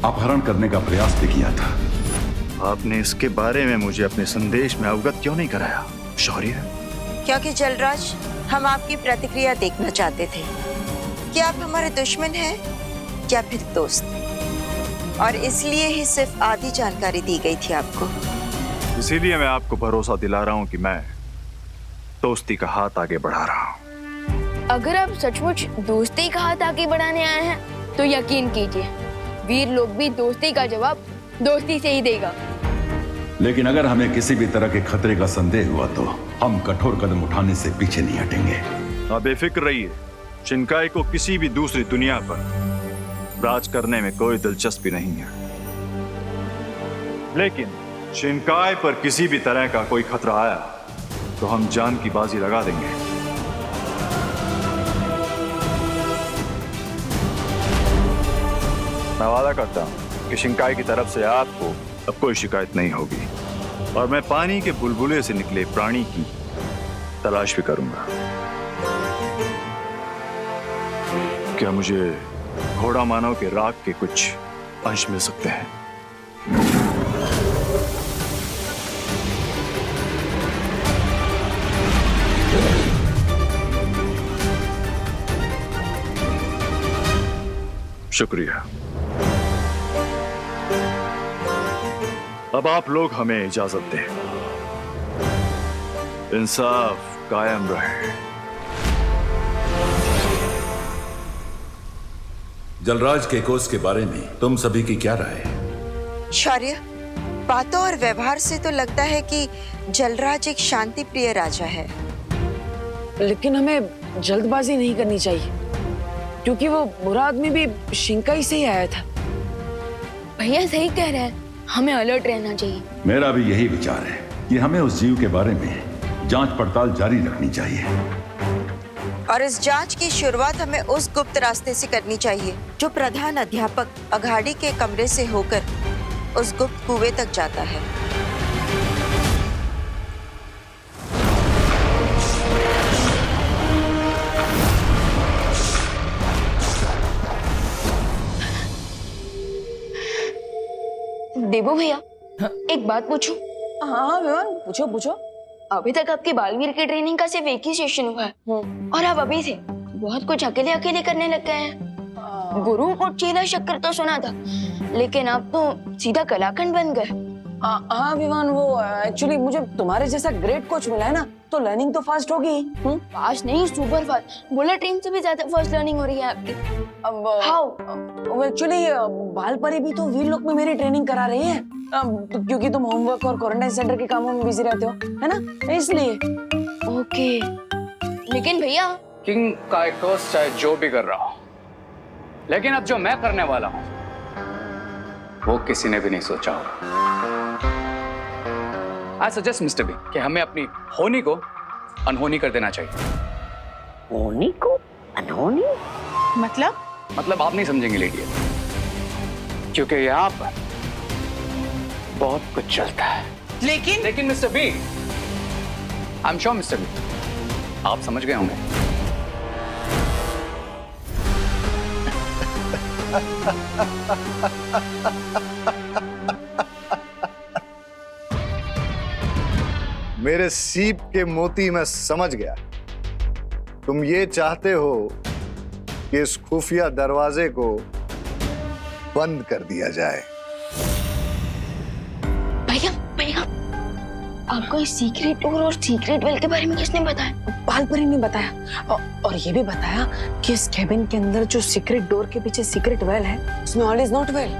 अपहरण करने का प्रयास भी किया था। आपने इसके बारे में मुझे अपने संदेश में अवगत क्यों नहीं कराया शौर्य? क्योंकि जलराज, हम आपकी प्रतिक्रिया देखना चाहते थे कि आप हमारे दुश्मन हैं या फिर दोस्त, और इसलिए ही सिर्फ आधी जानकारी दी गई थी आपको। इसीलिए मैं आपको भरोसा दिला रहा हूं कि मैं दोस्ती का हाथ आगे बढ़ा रहा हूं। अगर आप सचमुच दोस्ती का हाथ आगे बढ़ाने आए हैं तो यकीन कीजिए, वीर लोग भी दोस्ती का जवाब दोस्ती से ही देगा। लेकिन अगर हमें किसी भी तरह के खतरे का संदेह हुआ तो हम कठोर कदम उठाने से पीछे नहीं हटेंगे। आप बेफिक्र रहिए, शिंकाई को किसी भी दूसरी दुनिया पर राज करने में कोई दिलचस्पी नहीं है। लेकिन शिंकाई पर किसी भी तरह का कोई खतरा आया तो हम जान की बाजी लगा देंगे। मैं वादा करता हूं कि शिंकाई की तरफ से आपको अब कोई शिकायत नहीं होगी, और मैं पानी के बुलबुले से निकले प्राणी की तलाश भी करूंगा। क्या मुझे घोड़ा मानव के राग के कुछ अंश मिल सकते हैं? शुक्रिया। अब आप लोग हमें इजाजत दें। इंसाफ कायम रहे। जलराज काइकोस के बारे में तुम सभी की क्या राय है? शौर्य, बातों और व्यवहार से तो लगता है कि जलराज एक शांति प्रिय राजा है। लेकिन हमें जल्दबाजी नहीं करनी चाहिए, क्योंकि वो बुरा आदमी भी शिंकाई से ही आया था। भैया सही कह रहे हैं, हमें अलर्ट रहना चाहिए। मेरा भी यही विचार है कि हमें उस जीव के बारे में जांच पड़ताल जारी रखनी चाहिए। और इस जांच की शुरुआत हमें उस गुप्त रास्ते से करनी चाहिए जो प्रधान अध्यापक अघाड़ी के कमरे से होकर उस गुप्त कुएं तक जाता है। देबू भैया, एक बात पूछूं? हाँ विवान, पूछो पूछो। अभी तक आपकी बालवीर की ट्रेनिंग का सिर्फ एक ही सेशन हुआ है और आप अभी से बहुत कुछ अकेले अकेले करने लग गए हैं। गुरु को चीला शक्कर तो सुना था, लेकिन आप तो सीधा कलाखंड बन गए। हाँ विवान, वो एक्चुअली मुझे तुम्हारे जैसा ग्रेट कोच मिला है ना, तो लर्निंग तो फास्ट होगी। फास्ट नहीं, सुपर फास्ट। बुलेट ट्रेन से भी ज्यादा फास्ट लर्निंग हो रही है आपकी। अब हाउ? एक्चुअली बालपरी भी तो वीर लोक में मेरी ट्रेनिंग करा रही है, क्योंकि तुम होमवर्क और क्वारंटाइन सेंटर के कामों में बिजी रहते हो, है ना, इसलिए। ओके, लेकिन भैया किंग काइकोस चाहे जो भी कर रहा हो, लेकिन अब जो मैं करने वाला हूं वो किसी ने भी नहीं सोचा होगा। आई सजेस्ट मिस्टर बी कि हमें अपनी होनी को अनहोनी कर देना चाहिए। होनी को अनहोनी? मतलब आप नहीं समझेंगे लेडी, क्योंकि यहाँ पर बहुत कुछ चलता है। लेकिन mister B, I am sure mister B, आप समझ गए होंगे। मेरे सीप के मोती मैं समझ गया। तुम ये चाहते हो कि इस खुफिया दरवाजे को बंद कर दिया जाए। भैया, आपको इस सीक्रेट डोर और सीक्रेट वेल के बारे में किसने बताया? बालपरी ने बताया, और ये भी बताया कि इस केबिन के अंदर जो सीक्रेट डोर के पीछे सीक्रेट वेल है, उसमें ऑल इज नॉट वेल।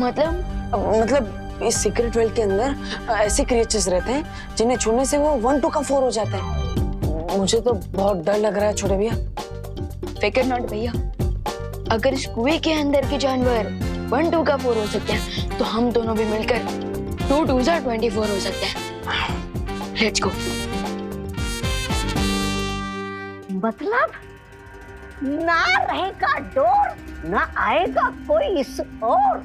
मतलब इस सीक्रेट वेल के अंदर ऐसे क्रिएचर्स रहते हैं जिन्हें छूने से वो 1 2 का 4 हो जाता है। मुझे तो बहुत डर लग रहा है छोटे भैया। फिकर नॉट भैया, अगर इस कुएं के अंदर के जानवर 1 2 का 4 हो सकते हैं, तो हम दोनों भी मिलकर 2 2 24 हो सकते हैं। Let's go. मतलब ना रहेगा डोर, ना आएगा कोई इस ओर।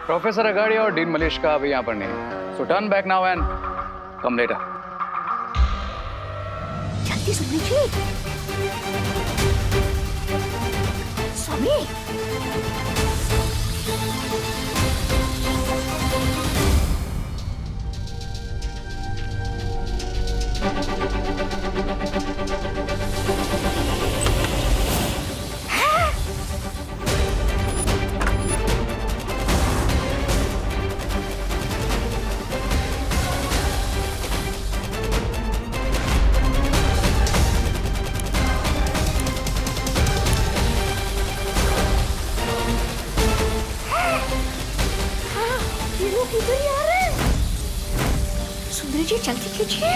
प्रोफेसर अगाड़ी और डीन मलिश का अभी यहाँ पर नहीं, सो turn back now and come later. जल्दी सुनिए स्वामी। जी जल्दी कीजिए।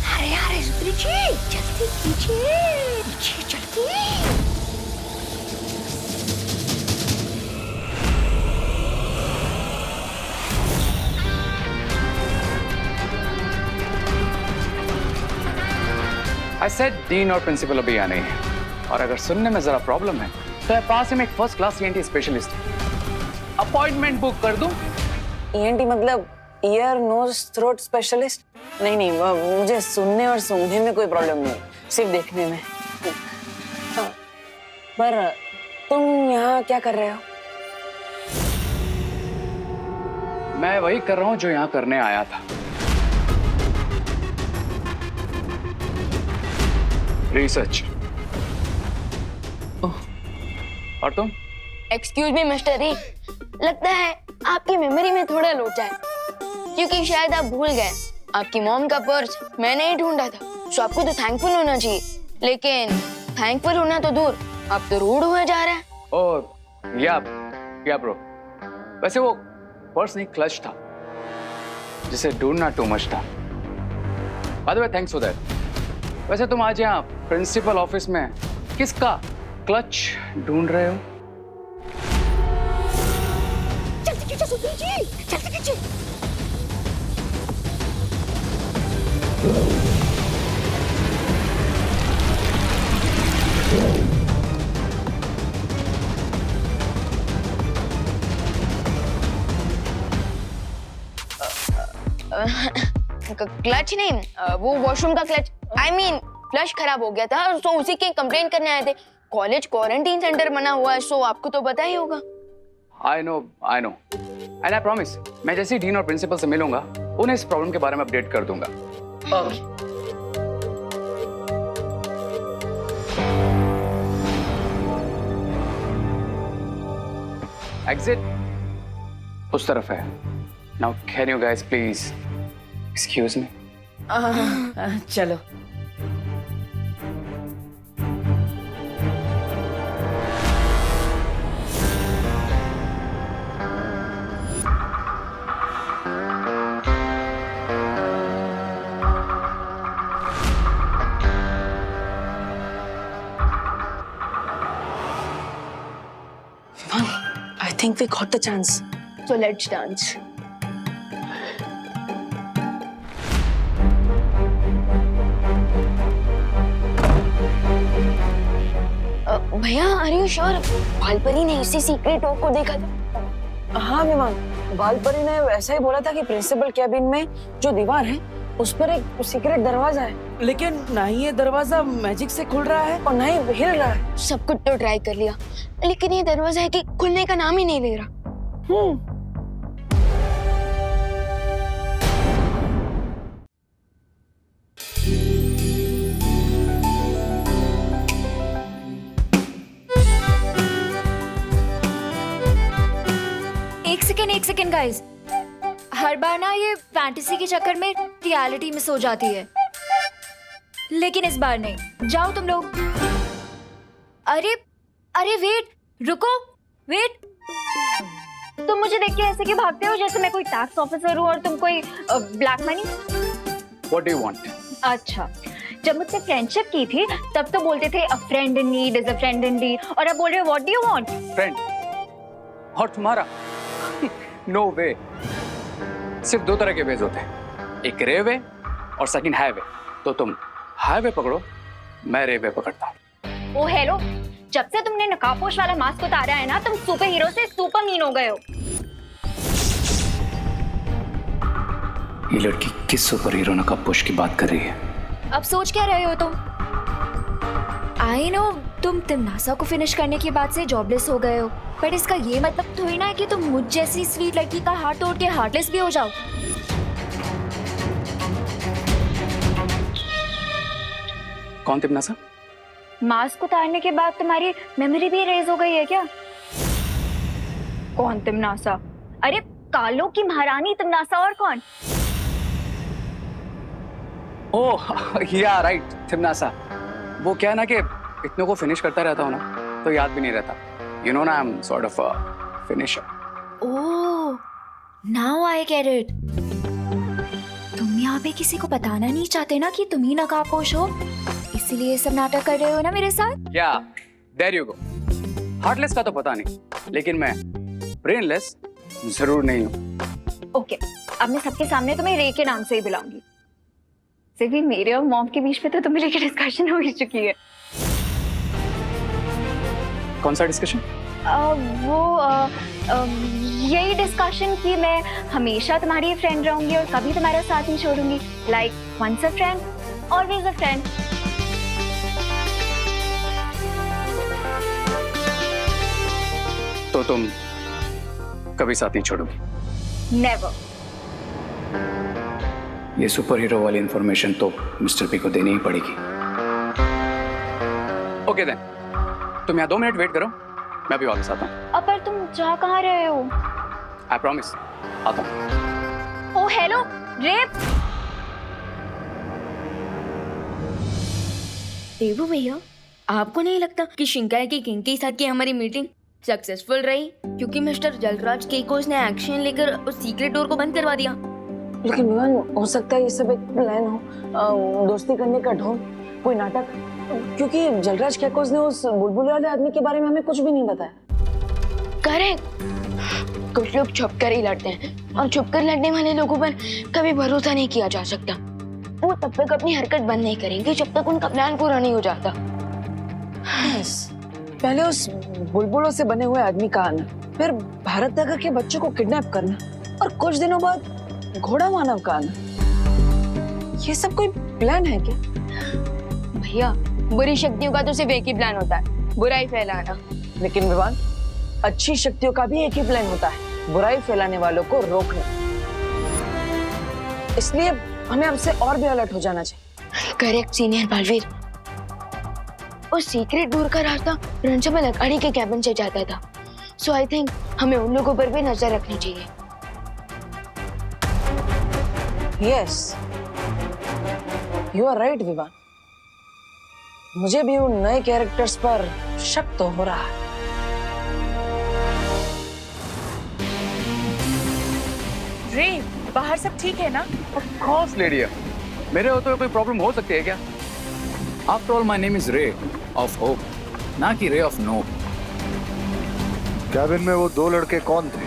अरे सुंदरी जी जल्दी कीजिए, जल्दी। I said डीन और प्रिंसिपल अभी आने हैं, और अगर सुनने में जरा प्रॉब्लम है तो पास में एक first class ENT specialist appointment book कर दूं। ENT मतलब ईयर नोज थ्रोट स्पेशलिस्ट? नहीं नहीं, मुझे सुनने और सूंघने में कोई प्रॉब्लम नहीं, सिर्फ देखने में। हाँ, पर तुम यहाँ क्या कर रहे हो? मैं वही कर रहा हूँ जो यहाँ करने आया था। रिसर्च। और तुम? एक्सक्यूज मी मिस्टर री, लगता है आपकी मेमोरी में थोड़ा लोचा है, क्योंकि शायद आप भूल गए आपकी मॉम का पर्स मैंने ही ढूंढा था। सो आपको तो थैंकफुल होना चाहिए, लेकिन थैंकफुल होना तो दूर, आप तो रूड हुए जा रहे हैं। ओह या ब्रो, वैसे वो पर्स नहीं क्लच था, जिसे ढूंढना टू मच था। By the way thanks for that. वैसे तुम आज यहाँ प्रिंसिपल ऑफिस में किसका क्लच ढूंढ रहे हो? जल्दी कीजिए सुधीर जी, जल्दी कीजिए। क्लच नहीं, वो वॉशरूम का क्लच, आई मीन फ्लश खराब हो गया था, तो उसी की कंप्लेंट करने आए थे। कॉलेज क्वारंटीन सेंटर बना हुआ है, सो आपको तो पता ही होगा। I know and I promise, मैं जैसे ही डीन और प्रिंसिपल से मिलूंगा उन्हें इस प्रॉब्लम के बारे में अपडेट कर दूंगा। एग्जिट उस तरफ है। Now can you guys please excuse me? चलो। I think we got the chance. So let's dance. भैया आर यू श्योर बालपरी ने इसी सीक्रेट डोर को देखा था? हाँ विमान, बालपरी ने ऐसा ही बोला था कि प्रिंसिपल कैबिन में जो दीवार है उस पर एक सीक्रेट दरवाजा है। लेकिन ना ही ये दरवाजा मैजिक से खुल रहा है और ना ही हिल रहा है। सब कुछ तो ट्राई कर लिया, लेकिन ये दरवाजा है कि खुलने का नाम ही नहीं ले रहा। एक सेकेंड गाइस, हर बार ना ये फैंटेसी के चक्कर में रियलिटी मिस हो जाती है, लेकिन इस बार नहीं। जाओ तुम लोग। अरे वेट, रुको, वेट। तुम मुझे देख के ऐसे क्यों भागते हो जैसे मैं कोई टैक्स ऑफिसर हूँ और तुम कोई black money? What do you want? अच्छा, जब मुझसे फ्रेंडशिप की थी तब तो बोलते थे a friend in need is a friend indeed, और अब बोल रहे हो what do you want? Friend? और तुम्हारा? नो वे। सिर्फ दो तरह के वेज होते हैं, एक रे वे और सेकंड हाईवे। तो तुम हाईवे पकड़ो, मैं रे वे पकड़ता हूँ। ओ हेलो, जब से तुमने नकाबपोश वाला मास्क उतारा है ना, तुम सुपर हीरो से सुपर मीन हो गए हो। ये लड़की किस सुपर हीरो नकाबपोश की बात कर रही है? अब सोच क्या रहे हो तुम? आई नो तुम तिमनासा को फिनिश करने के बाद से जॉबलेस हो गए हो, बट इसका ये मतलब थोड़ी ना है कि तुम मुझ जैसी स्वीट लड़की का हार्ट तोड़ के हार्टलेस भी हो जाओ। कौन तिमनासा? मास्क उतारने के बाद तुम्हारी मेमोरी भी इरेज हो गई है क्या? कौन तिमनासा? अरे कालों की महारानी तिमनासा, और कौन? ओह या राइट, तिमनासा। वो क्या है ना कि इतनों को फिनिश करता रहता हूँ ना, तो याद भी नहीं रहता। You know, I'm sort of a finisher. Oh, now I get it. तुम यहाँ पे किसी को बताना नहीं चाहते ना कि तुम ही नकाबपोश हो, इसीलिए सब नाटक कर रहे हो ना मेरे साथ? क्या? There you go. Heartless का तो पता नहीं, लेकिन मैं brainless जरूर नहीं हूँ। ओके, अब मैं सबके सामने तुम्हें रे के नाम से ही बुलाऊंगी। सिर्फ मेरे और मॉम के बीच में तो तुम्हें लेके डिस्कशन हो ही चुकी है। कौन सा डिस्कशन? यही डिस्कशन की मैं हमेशा तुम्हारी फ्रेंड रहूंगी और कभी तुम्हारा साथ नहीं छोड़ूंगी. Like once a friend always a friend. तो तुम कभी साथ नहीं छोड़ोगी? नेवर. ये सुपर हीरो वाली इंफॉर्मेशन तो मिस्टर पी को देनी ही पड़ेगी. ओके देन, तुम यहाँ 2 मिनट वेट करो, मैं अभी वापस आता हूँ. पर तुम जा कहाँ रहे हो? आई प्रॉमिस, आता हूँ. ओ हेलो रेप. देवू भैया, आपको नहीं लगता कि शिंकाई की किंग के साथ की हमारी मीटिंग सक्सेसफुल रही, क्योंकि मिस्टर जलराज केकोस ने एक्शन लेकर उस सीक्रेट डोर को बंद करवा दिया? लेकिन विवान, हो सकता है ये सब एक प्लान हो, दोस्ती करने का ढोंग, कोई नाटक, क्योंकि जलराज केकोस ने उस बुलबुल वाले आदमी के बारे में हमें कुछ भी नहीं बताया. करेक्ट. कुछ लोग छुपकर ही लड़ते हैं और छुपकर लड़ने वाले लोगों पर कभी भरोसा नहीं किया जा सकता. वो तब तक अपनी हरकत बंद नहीं करेंगे जब तक उनका प्लान पूरा नहीं हो जाता. yes. पहले उस बुलबुलों से बने हुए आदमी का आना, फिर भारत नगर के बच्चों को किडनैप करना और कुछ दिनों बाद घोड़ा मानव का आना. ये सब कोई प्लान है क्या? भैया, बुरी शक्तियों का तो सिर्फ एक ही प्लान होता है, बुराई फैलाना. लेकिन विवान, अच्छी शक्तियों का भी एक ही प्लान होता है, बुराई फैलाने वालों को रोकना. इसलिए हमें अब से और भी अलर्ट हो जाना चाहिए. Correct senior Baalveer. उस सीक्रेट डोर का रास्ता रंचबल अखाड़ी के कैबिन से जाता था, सो आई थिंक हमें उन लोगों पर भी नजर रखनी चाहिए. Yes, you are right Vivaan. मुझे भी उन नए कैरेक्टर्स पर शक तो हो रहा है. रे, बाहर सब ठीक है ना? Of course, लेडिया. मेरे होते हुए कोई प्रॉब्लम हो सकती है क्या? After all, my name is Ray of Hope, ना कि Ray of No. कैबिन में वो 2 लड़के कौन थे?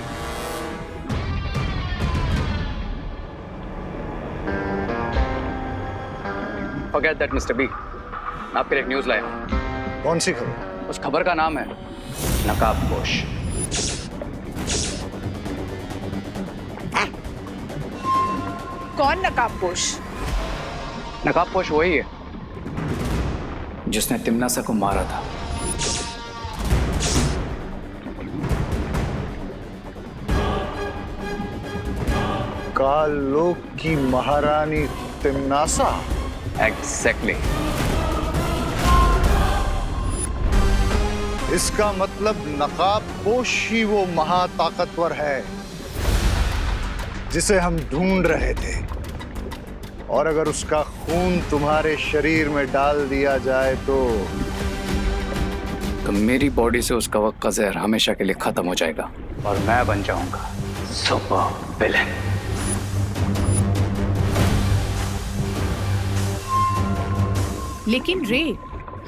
Forget that, Mr. B. मैं आपके लिए एक न्यूज़ लाया हूँ. कौन सी खबर? उस खबर का नाम है नकाबपोश. कौन नकाबपोश? नकाबपोश वही है जिसने तिमनासा को मारा था. कालोक की महारानी तिमनासा? एग्जैक्टली. इसका मतलब नकाबपोश ही वो महाताकतवर है जिसे हम ढूंढ रहे थे. और अगर उसका खून तुम्हारे शरीर में डाल दिया जाए तो मेरी बॉडी से उसका वक्त का जहर हमेशा के लिए खत्म हो जाएगा और मैं बन जाऊंगा सुपर विलेन. लेकिन रे,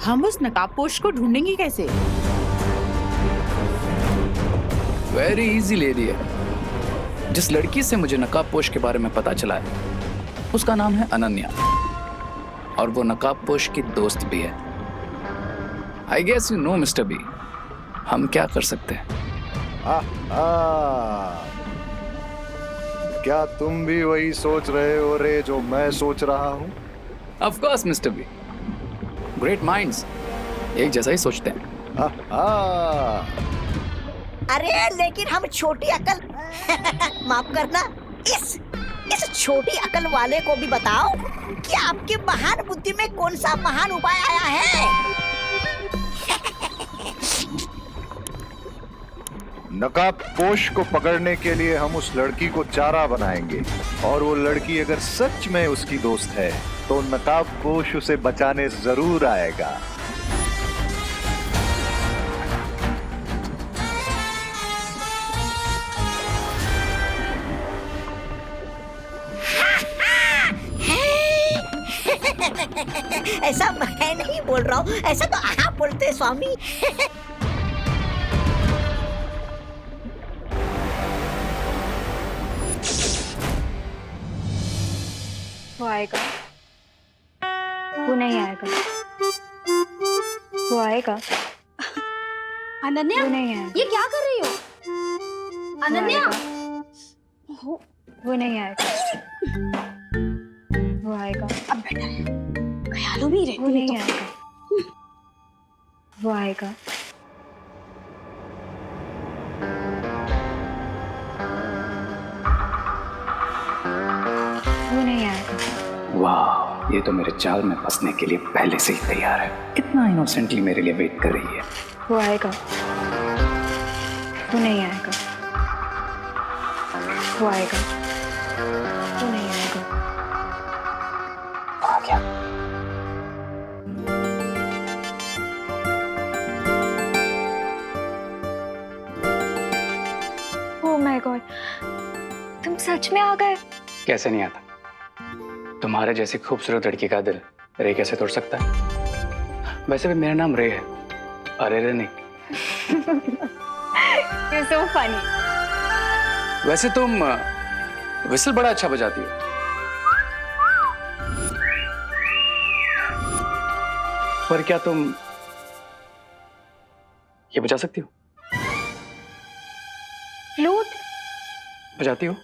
हम उस नकाबपोश को ढूंढेंगे कैसे? वेरी इजी लेडी है. जिस लड़की से मुझे नकाबपोश के बारे में पता चला है उसका नाम है अनन्या, और वो नकाबपोश की दोस्त भी है. I guess you know mister B, हम क्या कर सकते हैं? क्या तुम भी वही सोच रहे हो रे जो मैं सोच रहा हूँ? Of course mister B, great minds एक जैसा ही सोचते हैं. अरे लेकिन हम छोटी अकल माफ करना, इस छोटी अकल वाले को भी बताओ कि आपकी महान बुद्धि में कौन सा महान उपाय आया है? नकाबपोश को पकड़ने के लिए हम उस लड़की को चारा बनाएंगे, और वो लड़की अगर सच में उसकी दोस्त है तो नकाबपोश उसे बचाने जरूर आएगा. ऐसा मैं नहीं बोल रहा हूँ, ऐसा तो आप बोलते स्वामी. वो आएगा, वो नहीं आएगा, वो आएगा, अनन्या, ये क्या कर रही हो? अनन्या, वो नहीं आएगा। वो आएगा। अब बेटा ख्यालों में ही रहती। वो नहीं आएगा। वो आएगा। वो नहीं आएगा। वाह, ये तो मेरे जाल में फंसने के लिए पहले से ही तैयार है। कितना इनोसेंटली मेरे लिए वेट कर रही है। वो आएगा। वो नहीं आएगा। वो आएगा। वो नहीं आएगा। आ गया। ओह माय गॉड, तुम सच में आ गए? कैसे नहीं आता? तुम्हारे जैसी खूबसूरत लड़की का दिल रे कैसे तोड़ सकता है? वैसे भी मेरा नाम रे है, अरे रे नहीं। You're so funny. वैसे तुम विसल बड़ा अच्छा बजाती हो। पर क्या तुम ये बजा सकती हो? फ्लूट बजाती हो?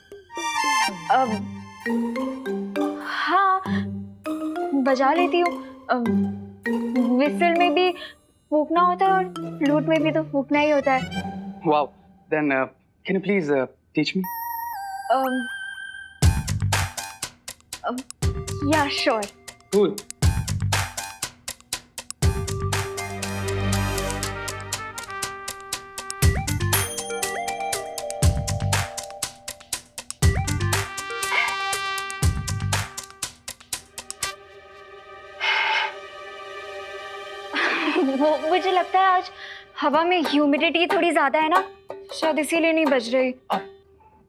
हाँ, बजा लेती हूँ। विसल में भी फूकना होता है और फ्लूट में भी तो फूकना ही होता है। Wow. Then can you please teach me? Yeah, sure. Cool. वो मुझे लगता है आज हवा में ह्यूमिडिटी थोड़ी ज्यादा है ना, शायद इसीलिए नहीं बज रही।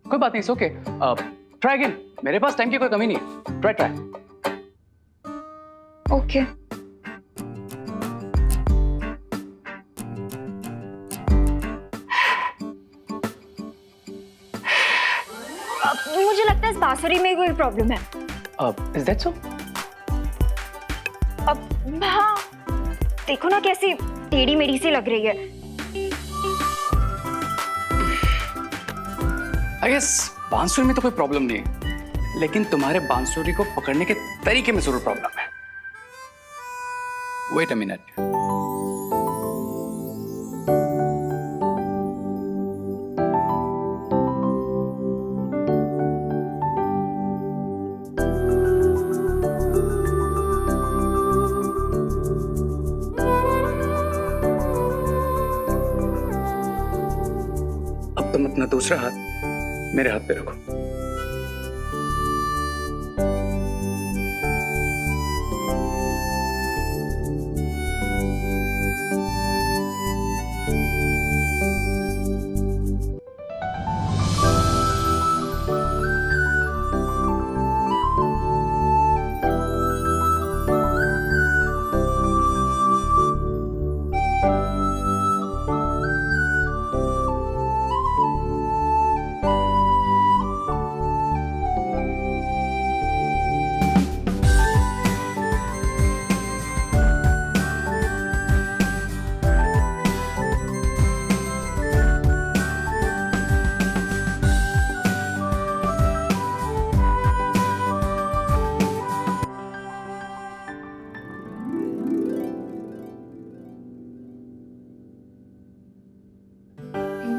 कोई बात नहीं, ओके। ट्राई अगेन, मेरे पास टाइम की कोई कमी नहीं है। ट्राई। ओके। मुझे लगता है इस बांसुरी में कोई प्रॉब्लम है। Is that so? अब हाँ, देखो ना कैसी टेढ़ी मेढ़ी सी लग रही है। I guess बांसुरी में तो कोई प्रॉब्लम नहीं है, लेकिन तुम्हारे बांसुरी को पकड़ने के तरीके में जरूर प्रॉब्लम है। Wait a minute. अब तुम अपना दूसरा हाथ मेरे हाथ पे रखो।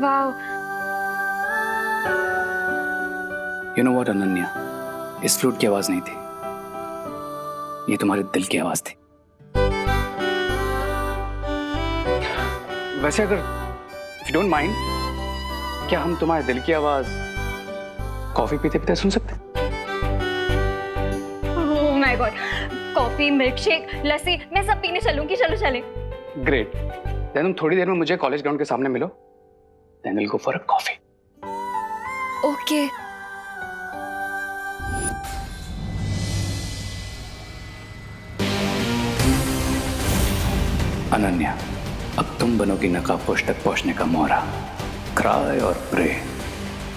Wow. You know what, Ananya, इस फ्लूट की आवाज नहीं थी, ये तुम्हारे दिल की आवाज थी। वैसे अगर if you don't mind, क्या हम तुम्हारे दिल की आवाज कॉफी पीते पीते सुन सकते हैं? Oh my God, coffee, milkshake, lassi, मैं सब पीने चलूंगी। चलो चलें। ग्रेट। देन तुम थोड़ी देर में मुझे कॉलेज ग्राउंड के सामने मिलो। Then we'll go for a coffee. Okay. Ananya, अब तुम बनोगी नकाबपोश तक पहुंचने का मोहरा। क्राई और प्रे,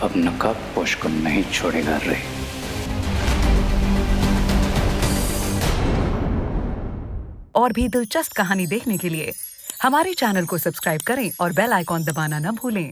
अब नकाबपोश को नहीं छोड़ेगा रे। और भी दिलचस्प कहानी देखने के लिए हमारे चैनल को सब्सक्राइब करें और बेल आइकॉन दबाना न भूलें।